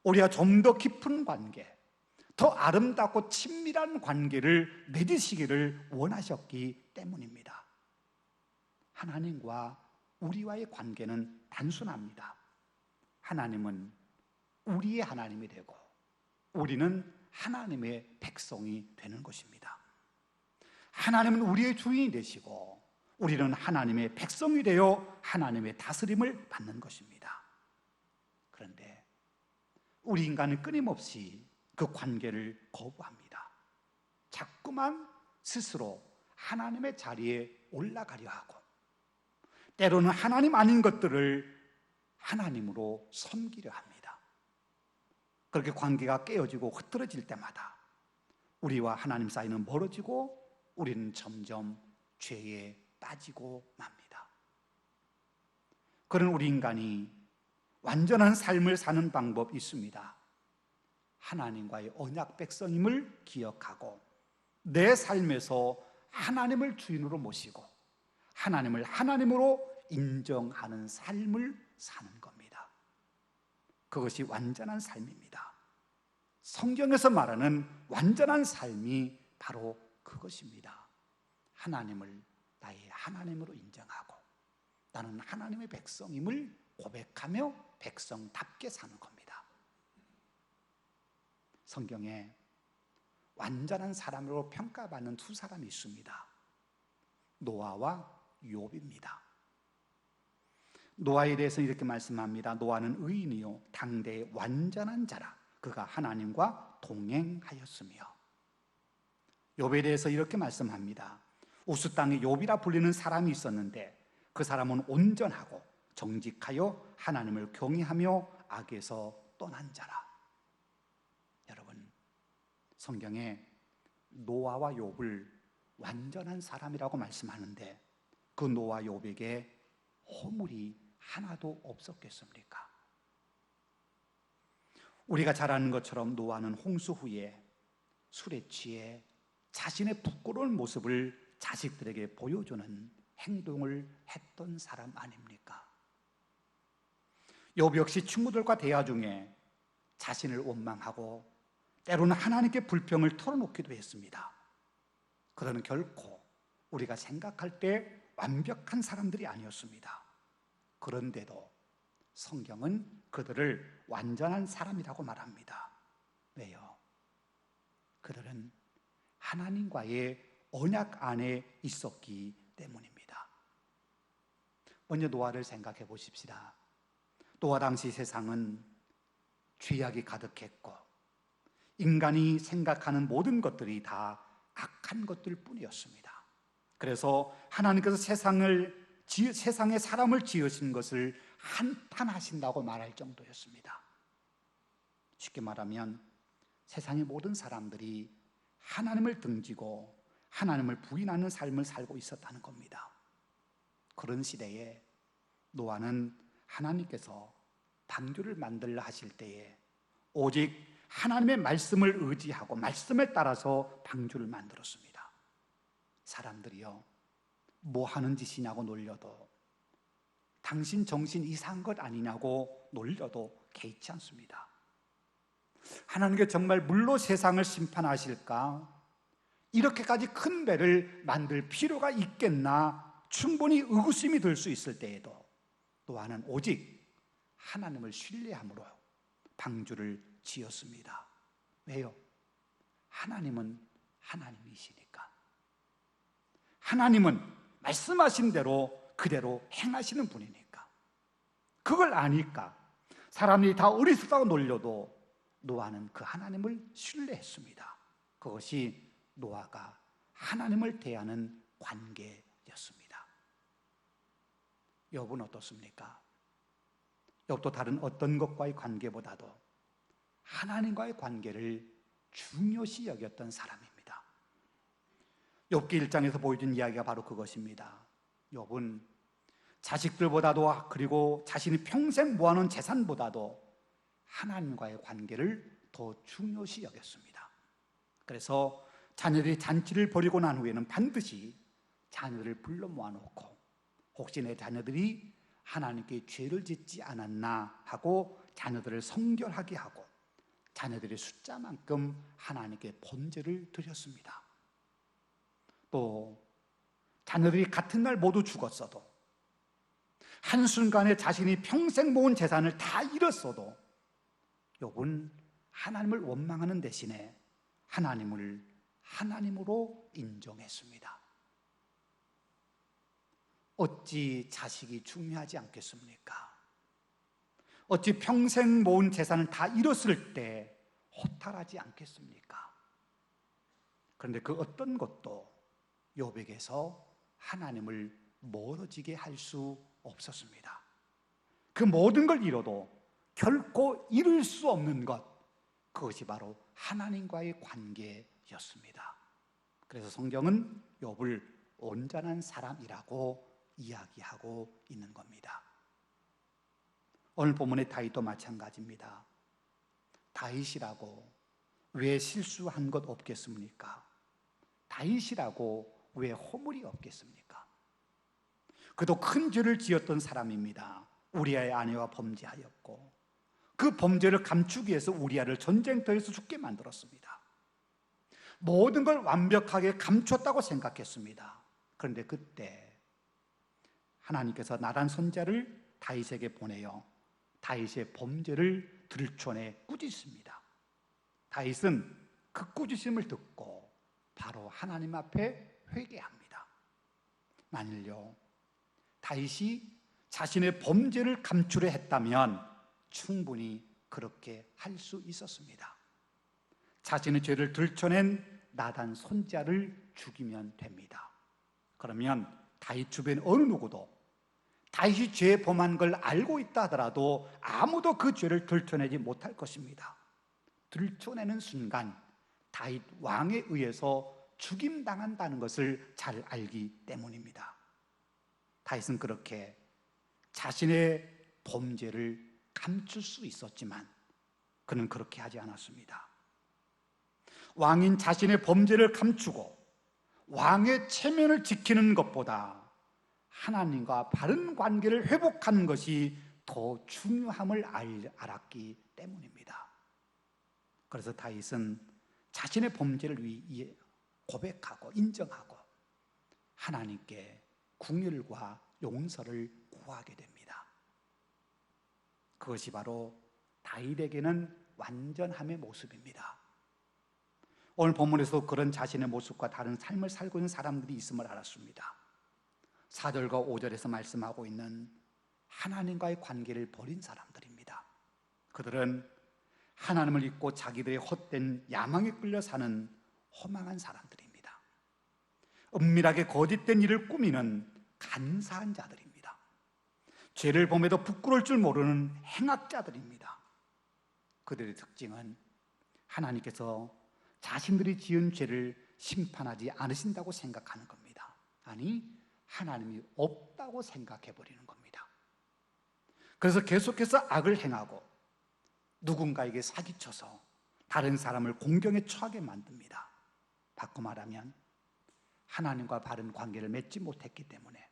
우리가 좀 더 깊은 관계, 더 아름답고 친밀한 관계를 맺으시기를 원하셨기 때문입니다. 하나님과 우리와의 관계는 단순합니다. 하나님은 우리의 하나님이 되고 우리는 하나님의 백성이 되는 것입니다. 하나님은 우리의 주인이 되시고 우리는 하나님의 백성이 되어 하나님의 다스림을 받는 것입니다. 그런데 우리 인간은 끊임없이 그 관계를 거부합니다. 자꾸만 스스로 하나님의 자리에 올라가려 하고 때로는 하나님 아닌 것들을 하나님으로 섬기려 합니다. 그렇게 관계가 깨어지고 흐트러질 때마다 우리와 하나님 사이는 멀어지고 우리는 점점 죄에 빠지고 맙니다. 그런 우리 인간이 완전한 삶을 사는 방법이 있습니다. 하나님과의 언약 백성임을 기억하고 내 삶에서 하나님을 주인으로 모시고 하나님을 하나님으로 인정하는 삶을 사는 겁니다. 그것이 완전한 삶입니다. 성경에서 말하는 완전한 삶이 바로 그것입니다. 하나님을 나의 하나님으로 인정하고 나는 하나님의 백성임을 고백하며 백성답게 사는 겁니다. 성경에 완전한 사람으로 평가받는 두 사람이 있습니다. 노아와 욥입니다. 노아에 대해서 이렇게 말씀합니다. 노아는 의인이요 당대의 완전한 자라. 그가 하나님과 동행하였으며. 욥에 대해서 이렇게 말씀합니다. 우스 땅에 욥이라 불리는 사람이 있었는데 그 사람은 온전하고 정직하여 하나님을 경외하며 악에서 떠난 자라. 여러분, 성경에 노아와 욥을 완전한 사람이라고 말씀하는데 그 노아 욥에게 허물이 하나도 없었겠습니까? 우리가 잘 아는 것처럼 노아는 홍수 후에 술에 취해 자신의 부끄러운 모습을 자식들에게 보여주는 행동을 했던 사람 아닙니까? 욥 역시 친구들과 대화 중에 자신을 원망하고 때로는 하나님께 불평을 털어놓기도 했습니다. 그들은 결코 우리가 생각할 때 완벽한 사람들이 아니었습니다. 그런데도 성경은 그들을 완전한 사람이라고 말합니다. 왜요? 그들은 하나님과의 언약 안에 있었기 때문입니다. 먼저 노아를 생각해 보십시다. 노아 당시 세상은 죄악이 가득했고 인간이 생각하는 모든 것들이 다 악한 것들 뿐이었습니다. 그래서 하나님께서 세상에 사람을 지으신 것을 한탄하신다고 말할 정도였습니다. 쉽게 말하면 세상의 모든 사람들이 하나님을 등지고 하나님을 부인하는 삶을 살고 있었다는 겁니다. 그런 시대에 노아는 하나님께서 방주를 만들라 하실 때에 오직 하나님의 말씀을 의지하고 말씀에 따라서 방주를 만들었습니다. 사람들이요, 뭐 하는 짓이냐고 놀려도, 당신 정신 이상한 것 아니냐고 놀려도 개의치 않습니다. 하나님께 정말 물로 세상을 심판하실까? 이렇게까지 큰 배를 만들 필요가 있겠나? 충분히 의구심이 들 수 있을 때에도 노아는 오직 하나님을 신뢰함으로 방주를 지었습니다. 왜요? 하나님은 하나님이시니까. 하나님은 말씀하신 대로 그대로 행하시는 분이니까. 그걸 아니까 사람들이 다 어리석다고 놀려도 노아는 그 하나님을 신뢰했습니다. 그것이 노아가 하나님을 대하는 관계였습니다. 욥은 어떻습니까? 욥도 다른 어떤 것과의 관계보다도 하나님과의 관계를 중요시 여겼던 사람입니다. 욥기 1장에서 보여준 이야기가 바로 그것입니다. 욥은 자식들보다도 그리고 자신이 평생 모아놓은 재산보다도 하나님과의 관계를 더 중요시 여겼습니다. 그래서 자녀들이 잔치를 벌이고 난 후에는 반드시 자녀들을 불러 모아놓고 혹시 내 자녀들이 하나님께 죄를 짓지 않았나 하고 자녀들을 성결하게 하고 자녀들의 숫자만큼 하나님께 번제를 드렸습니다. 또 자녀들이 같은 날 모두 죽었어도 한순간에 자신이 평생 모은 재산을 다 잃었어도 욥은 하나님을 원망하는 대신에 하나님을 하나님으로 인정했습니다. 어찌 자식이 중요하지 않겠습니까? 어찌 평생 모은 재산을 다 잃었을 때 허탈하지 않겠습니까? 그런데 그 어떤 것도 욥에게서 하나님을 멀어지게 할 수 없었습니다. 그 모든 걸 잃어도 결코 잃을 수 없는 것, 그것이 바로 하나님과의 관계였습니다. 그래서 성경은 욥을 온전한 사람이라고 이야기하고 있는 겁니다. 오늘 본문의 다윗도 마찬가지입니다. 다윗이라고 왜 실수한 것 없겠습니까? 다윗이라고 왜 허물이 없겠습니까? 그도 큰 죄를 지었던 사람입니다. 우리아의 아내와 범죄하였고, 그 범죄를 감추기 위해서 우리아를 전쟁터에서 죽게 만들었습니다. 모든 걸 완벽하게 감췄다고 생각했습니다. 그런데 그때 하나님께서 나단 선지자를 다윗에게 보내어 다윗의 범죄를 들춰내 꾸짖습니다. 다윗은 그 꾸짖음을 듣고 바로 하나님 앞에 회개합니다. 만일요, 다윗이 자신의 범죄를 감추려 했다면 충분히 그렇게 할 수 있었습니다. 자신의 죄를 들춰낸 나단 손자를 죽이면 됩니다. 그러면 다윗 주변 어느 누구도 다윗이 죄 범한 걸 알고 있다 하더라도 아무도 그 죄를 들춰내지 못할 것입니다. 들춰내는 순간 다윗 왕에 의해서 죽임당한다는 것을 잘 알기 때문입니다. 다윗은 그렇게 자신의 범죄를 감출 수 있었지만 그는 그렇게 하지 않았습니다. 왕인 자신의 범죄를 감추고 왕의 체면을 지키는 것보다 하나님과 바른 관계를 회복하는 것이 더 중요함을 알았기 때문입니다. 그래서 다윗은 자신의 범죄를 고백하고 인정하고 하나님께 긍휼과 용서를 구하게 됩니다. 그것이 바로 다윗에게는 완전함의 모습입니다. 오늘 본문에서 그런 자신의 모습과 다른 삶을 살고 있는 사람들이 있음을 알았습니다. 4절과 5절에서 말씀하고 있는 하나님과의 관계를 버린 사람들입니다. 그들은 하나님을 잊고 자기들의 헛된 야망에 끌려 사는 허망한 사람들입니다. 은밀하게 거짓된 일을 꾸미는 간사한 자들입니다. 죄를 범해도 부끄러울 줄 모르는 행악자들입니다. 그들의 특징은 하나님께서 자신들이 지은 죄를 심판하지 않으신다고 생각하는 겁니다. 아니, 하나님이 없다고 생각해 버리는 겁니다. 그래서 계속해서 악을 행하고 누군가에게 사기쳐서 다른 사람을 공경에 처하게 만듭니다. 바꿔 말하면 하나님과 바른 관계를 맺지 못했기 때문에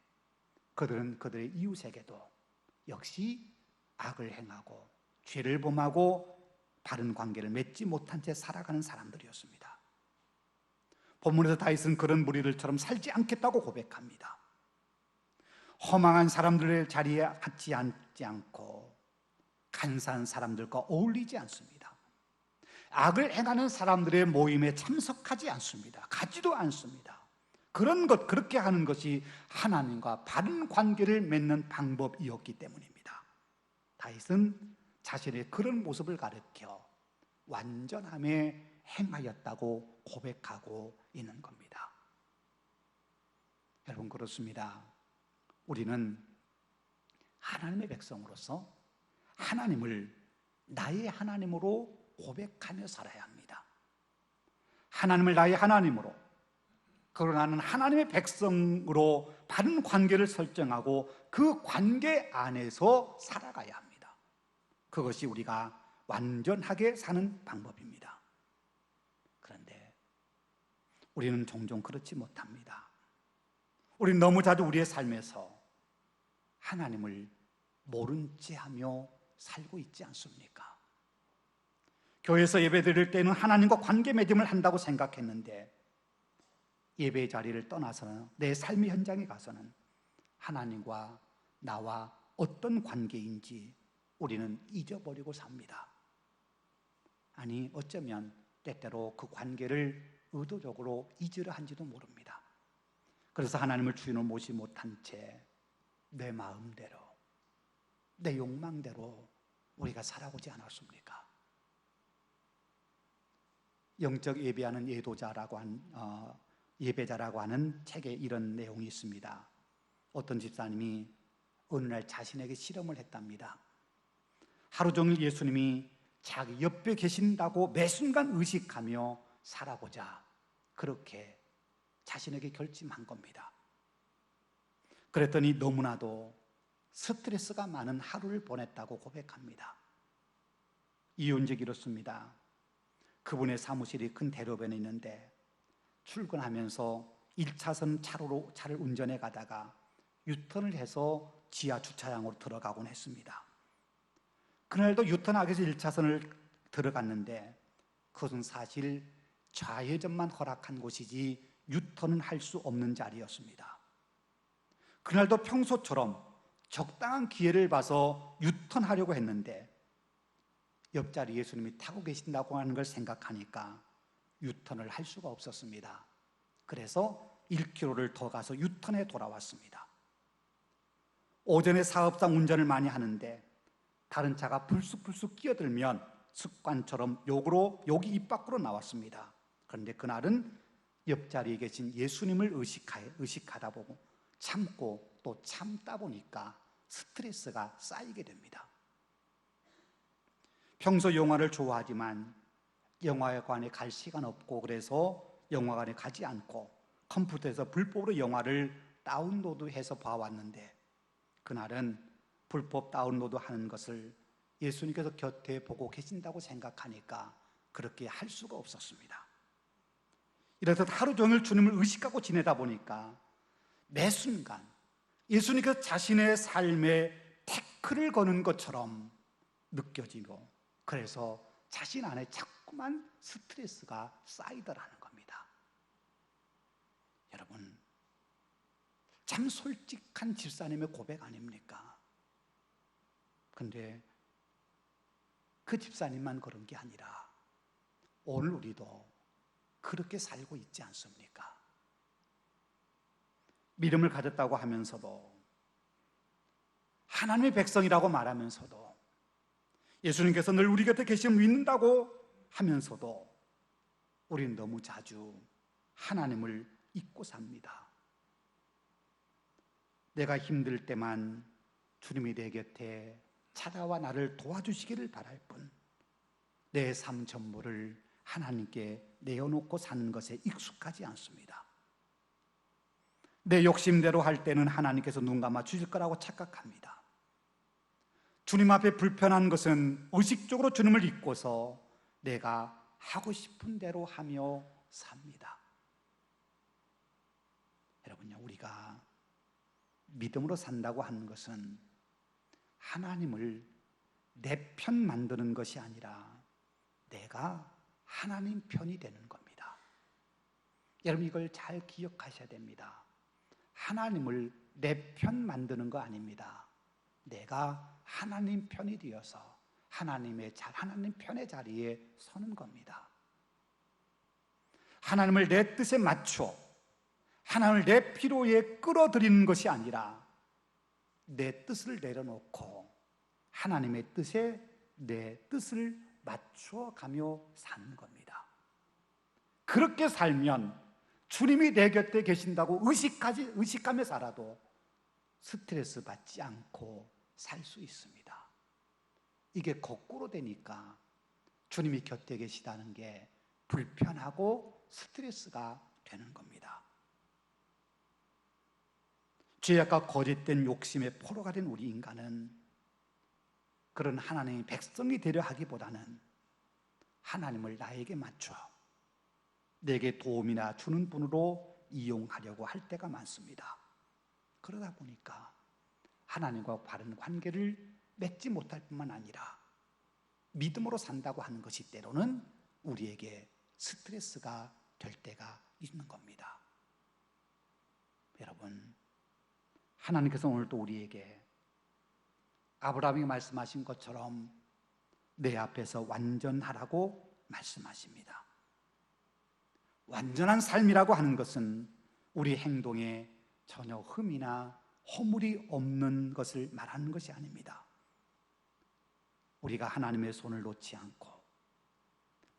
그들은 그들의 이웃에게도 역시 악을 행하고 죄를 범하고 바른 관계를 맺지 못한 채 살아가는 사람들이었습니다. 본문에서 다윗은 그런 무리들처럼 살지 않겠다고 고백합니다. 허망한 사람들의 자리에 같이 앉지 않고 간사한 사람들과 어울리지 않습니다. 악을 행하는 사람들의 모임에 참석하지 않습니다. 가지도 않습니다. 그렇게 하는 것이 하나님과 바른 관계를 맺는 방법이었기 때문입니다. 다윗은 자신의 그런 모습을 가리켜 완전함에 행하였다고 고백하고 있는 겁니다. 여러분, 그렇습니다. 우리는 하나님의 백성으로서 하나님을 나의 하나님으로 고백하며 살아야 합니다. 하나님을 나의 하나님으로, 그러나 나는 하나님의 백성으로 바른 관계를 설정하고 그 관계 안에서 살아가야 합니다. 그것이 우리가 완전하게 사는 방법입니다. 그런데 우리는 종종 그렇지 못합니다. 우리는 너무 자주 우리의 삶에서 하나님을 모른 채 하며 살고 있지 않습니까? 교회에서 예배 드릴 때는 하나님과 관계 맺음을 한다고 생각했는데 예배 자리를 떠나서는 내 삶의 현장에 가서는 하나님과 나와 어떤 관계인지 우리는 잊어버리고 삽니다. 아니, 어쩌면 때때로 그 관계를 의도적으로 잊으려 한지도 모릅니다. 그래서 하나님을 주인으로 모시지 못한 채 내 마음대로, 내 욕망대로 우리가 살아오지 않았습니까? 영적 예배하는 예배자라고 하는 책에 이런 내용이 있습니다. 어떤 집사님이 어느 날 자신에게 실험을 했답니다. 하루 종일 예수님이 자기 옆에 계신다고 매 순간 의식하며 살아보자, 그렇게 자신에게 결심한 겁니다. 그랬더니 너무나도 스트레스가 많은 하루를 보냈다고 고백합니다. 이유는 이렇습니다. 그분의 사무실이 큰 대로변에 있는데 출근하면서 1차선 차를 운전해 가다가 유턴을 해서 지하 주차장으로 들어가곤 했습니다. 그날도 유턴하기 위해서 1차선을 들어갔는데 그것은 사실 좌회전만 허락한 곳이지 유턴은 할 수 없는 자리였습니다. 그날도 평소처럼 적당한 기회를 봐서 유턴하려고 했는데 옆자리 예수님이 타고 계신다고 하는 걸 생각하니까 유턴을 할 수가 없었습니다. 그래서 1km를 더 가서 유턴해 돌아왔습니다. 오전에 사업상 운전을 많이 하는데 다른 차가 불쑥불쑥 끼어들면 습관처럼 여기 입 밖으로 나왔습니다. 그런데 그날은 옆자리에 계신 예수님을 의식하다 보고 참고 또 참다 보니까 스트레스가 쌓이게 됩니다. 평소 영화를 좋아하지만 영화관에 갈 시간 없고 그래서 영화관에 가지 않고 컴퓨터에서 불법으로 영화를 다운로드해서 봐왔는데 그날은 불법 다운로드 하는 것을 예수님께서 곁에 보고 계신다고 생각하니까 그렇게 할 수가 없었습니다. 이래서 하루 종일 주님을 의식하고 지내다 보니까 매 순간 예수님께서 자신의 삶에 태클을 거는 것처럼 느껴지고 그래서 자신 안에 자꾸만 스트레스가 쌓이더라는 겁니다. 여러분, 참 솔직한 집사님의 고백 아닙니까? 근데 그 집사님만 그런 게 아니라 오늘 우리도 그렇게 살고 있지 않습니까? 믿음을 가졌다고 하면서도 하나님의 백성이라고 말하면서도 예수님께서 늘 우리 곁에 계심을 믿는다고 하면서도 우리는 너무 자주 하나님을 잊고 삽니다. 내가 힘들 때만 주님이 내 곁에 찾아와 나를 도와주시기를 바랄 뿐 내 삶 전부를 하나님께 내어놓고 사는 것에 익숙하지 않습니다. 내 욕심대로 할 때는 하나님께서 눈 감아 주실 거라고 착각합니다. 주님 앞에 불편한 것은 의식적으로 주님을 잊고서 내가 하고 싶은 대로 하며 삽니다. 여러분요, 우리가 믿음으로 산다고 하는 것은 하나님을 내 편 만드는 것이 아니라 내가 하나님 편이 되는 겁니다. 여러분, 이걸 잘 기억하셔야 됩니다. 하나님을 내 편 만드는 거 아닙니다. 내가 하나님 편이 되어서 하나님 편의 자리에 서는 겁니다. 하나님을 내 뜻에 맞춰 하나님을 내 필요에 끌어들이는 것이 아니라 내 뜻을 내려놓고 하나님의 뜻에 내 뜻을 맞춰가며 사는 겁니다. 그렇게 살면 주님이 내 곁에 계신다고 의식하며 살아도 스트레스 받지 않고 살 수 있습니다. 이게 거꾸로 되니까 주님이 곁에 계시다는 게 불편하고 스트레스가 되는 겁니다. 죄악과 거짓된 욕심의 포로가 된 우리 인간은 그런 하나님의 백성이 되려 하기보다는 하나님을 나에게 맞춰 내게 도움이나 주는 분으로 이용하려고 할 때가 많습니다. 그러다 보니까 하나님과 바른 관계를 맺지 못할 뿐만 아니라 믿음으로 산다고 하는 것이 때로는 우리에게 스트레스가 될 때가 있는 겁니다. 여러분, 하나님께서 오늘도 우리에게 아브라함이 말씀하신 것처럼 내 앞에서 완전하라고 말씀하십니다. 완전한 삶이라고 하는 것은 우리 행동에 전혀 흠이나 허물이 없는 것을 말하는 것이 아닙니다. 우리가 하나님의 손을 놓지 않고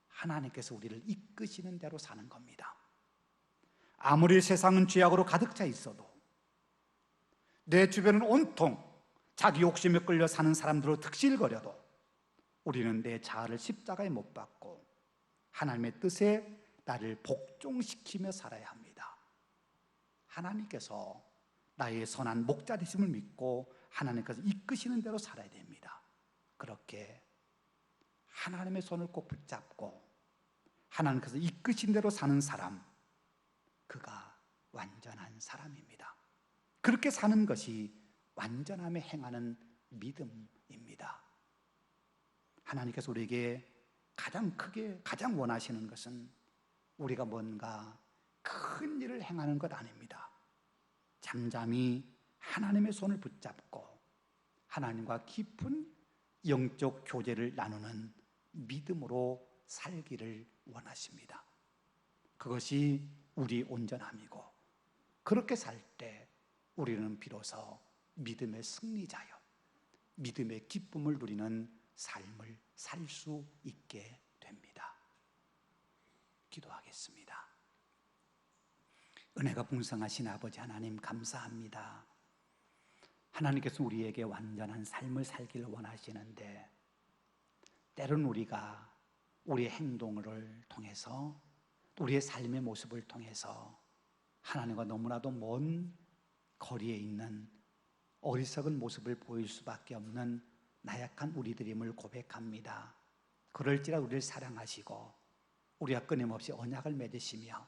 하나님께서 우리를 이끄시는 대로 사는 겁니다. 아무리 세상은 죄악으로 가득 차 있어도 내 주변은 온통 자기 욕심에 끌려 사는 사람들로 득실거려도 우리는 내 자아를 십자가에 못 박고 하나님의 뜻에 나를 복종시키며 살아야 합니다. 하나님께서 나의 선한 목자 되심을 믿고 하나님께서 이끄시는 대로 살아야 됩니다. 그렇게 하나님의 손을 꼭 붙잡고 하나님께서 이끄신 대로 사는 사람, 그가 완전한 사람입니다. 그렇게 사는 것이 완전함에 행하는 믿음입니다. 하나님께서 우리에게 가장 원하시는 것은 우리가 뭔가 큰 일을 행하는 것 아닙니다. 잠잠히 하나님의 손을 붙잡고 하나님과 깊은 영적 교제를 나누는 믿음으로 살기를 원하십니다. 그것이 우리 온전함이고, 그렇게 살 때 우리는 비로소 믿음의 승리자요, 믿음의 기쁨을 누리는 삶을 살 수 있게 됩니다. 기도하겠습니다. 은혜가 풍성하신 아버지 하나님, 감사합니다. 하나님께서 우리에게 완전한 삶을 살기를 원하시는데, 때론 우리가 우리의 행동을 통해서, 우리의 삶의 모습을 통해서 하나님과 너무나도 먼 거리에 있는 어리석은 모습을 보일 수밖에 없는 나약한 우리들임을 고백합니다. 그럴지라도 우리를 사랑하시고 우리와 끊임없이 언약을 맺으시며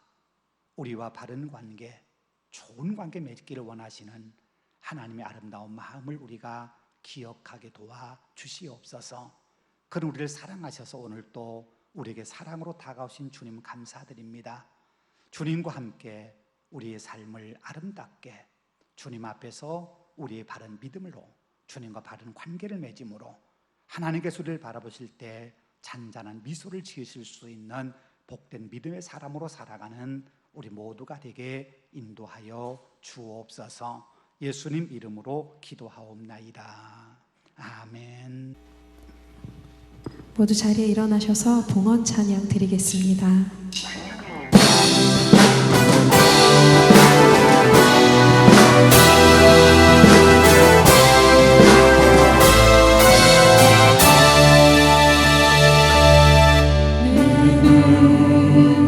우리와 바른 관계, 좋은 관계 맺기를 원하시는 하나님의 아름다운 마음을 우리가 기억하게 도와주시옵소서. 그런 우리를 사랑하셔서 오늘 또 우리에게 사랑으로 다가오신 주님 감사드립니다. 주님과 함께 우리의 삶을 아름답게 주님 앞에서 우리의 바른 믿음으로, 주님과 바른 관계를 맺음으로 하나님께서 우리를 바라보실 때 잔잔한 미소를 지으실 수 있는 복된 믿음의 사람으로 살아가는 우리 모두가 되게 인도하여 주옵소서. 예수님 이름으로 기도하옵나이다. 아멘. 모두 자리에 일어나셔서 봉헌 찬양 드리겠습니다.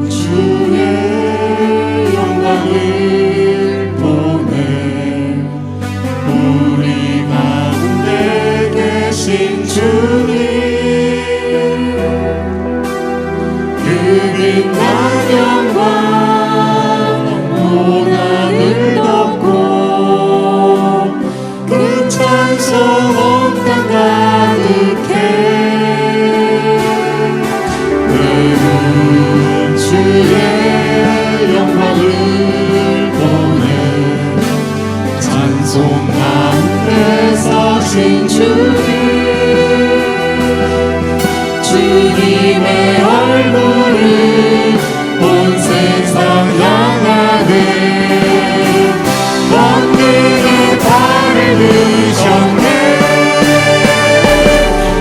주의 영광을 보내 우리 가운데 계신 주님, 그 빛난 영광 온 하늘 덮고 그 찬송 온 땅 가득해. 주의 영광을 보내 찬송 가운데 서신 주님의 얼굴을 온 세상 향하네. 먼 발을 드셨네.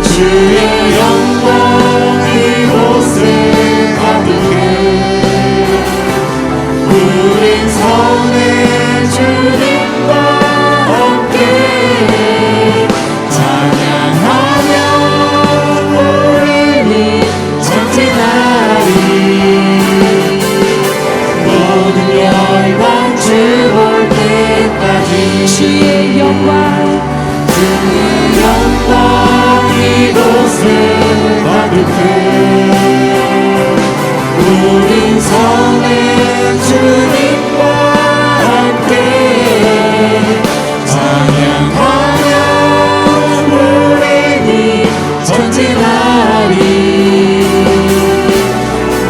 주의 영광 이곳에 가득해. 우린 선의 주님과 함께 찬양하며 우리는 전진하리. 모든 열방 주 볼 때까지 주의 영광, 주의 영광 이곳에 가득해. 우린 선의 주님과 함께 찬양하며 우리는 전진하리.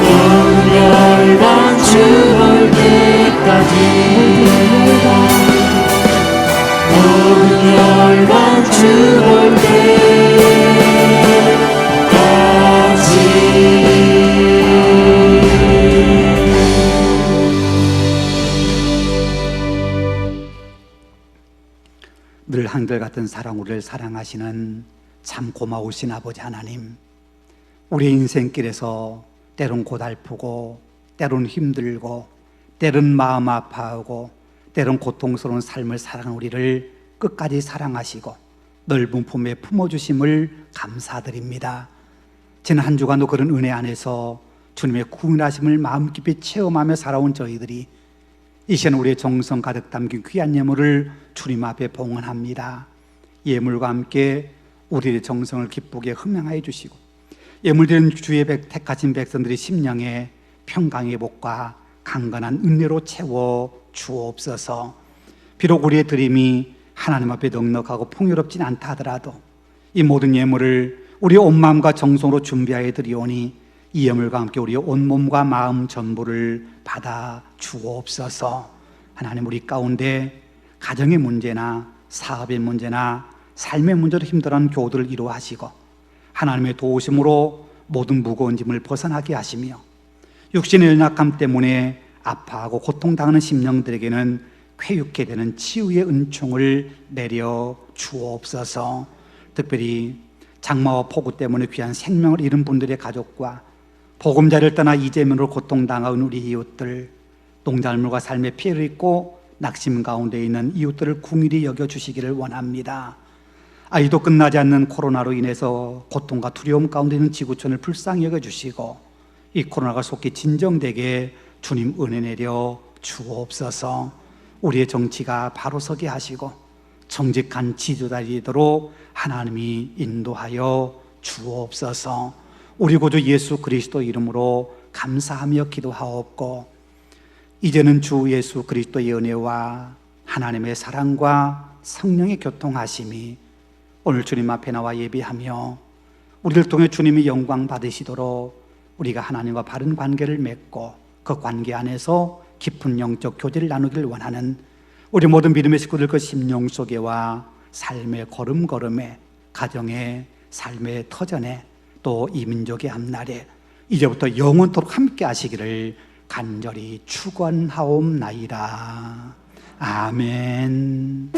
온 열방 주 볼 때까지 온 열방 주 볼 늘 한결같은 사랑, 우리를 사랑하시는 참 고마우신 아버지 하나님, 우리 인생길에서 때론 고달프고 때론 힘들고 때론 마음 아파하고 때론 고통스러운 삶을 살아가는 우리를 끝까지 사랑하시고 넓은 품에 품어주심을 감사드립니다. 지난 한 주간도 그런 은혜 안에서 주님의 구원하심을 마음 깊이 체험하며 살아온 저희들이 이 시간 우리의 정성 가득 담긴 귀한 예물을 주님 앞에 봉헌합니다. 예물과 함께 우리의 정성을 기쁘게 흠양하여 주시고 예물드린 주의 택하신 백성들의 심령에 평강의 복과 강건한 은혜로 채워 주옵소서. 비록 우리의 드림이 하나님 앞에 넉넉하고 풍요롭진 않다 하더라도 이 모든 예물을 우리의 온 마음과 정성으로 준비하여 드리오니 이 예물과 함께 우리의 온 몸과 마음 전부를 받아 주옵소서. 하나님, 우리 가운데 가정의 문제나 사업의 문제나 삶의 문제로 힘들어하는 교우들을 이루하시고 하나님의 도우심으로 모든 무거운 짐을 벗어나게 하시며 육신의 연약함 때문에 아파하고 고통당하는 심령들에게는 쾌유케 되는 치유의 은총을 내려 주옵소서. 특별히 장마와 폭우 때문에 귀한 생명을 잃은 분들의 가족과 보금자리를 떠나 이재민으로 고통당한 우리 이웃들, 농작물과 삶의 피해를 입고 낙심 가운데 있는 이웃들을 궁일이 여겨주시기를 원합니다. 아직도 끝나지 않는 코로나로 인해서 고통과 두려움 가운데 있는 지구촌을 불쌍히 여겨주시고 이 코로나가 속히 진정되게 주님 은혜 내려 주옵소서. 우리의 정치가 바로 서게 하시고 정직한 지도자이도록 하나님이 인도하여 주옵소서. 우리 구주 예수 그리스도 이름으로 감사하며 기도하옵고 이제는 주 예수 그리스도의 은혜와 하나님의 사랑과 성령의 교통하심이 오늘 주님 앞에 나와 예배하며 우리를 통해 주님이 영광 받으시도록 우리가 하나님과 바른 관계를 맺고 그 관계 안에서 깊은 영적 교제를 나누기를 원하는 우리 모든 믿음의 식구들 그 심령 속에와 삶의 걸음걸음에, 가정의 삶의 터전에, 또 이 민족의 앞날에 이제부터 영원토록 함께 하시기를 간절히 축원하옵나이다. 아멘.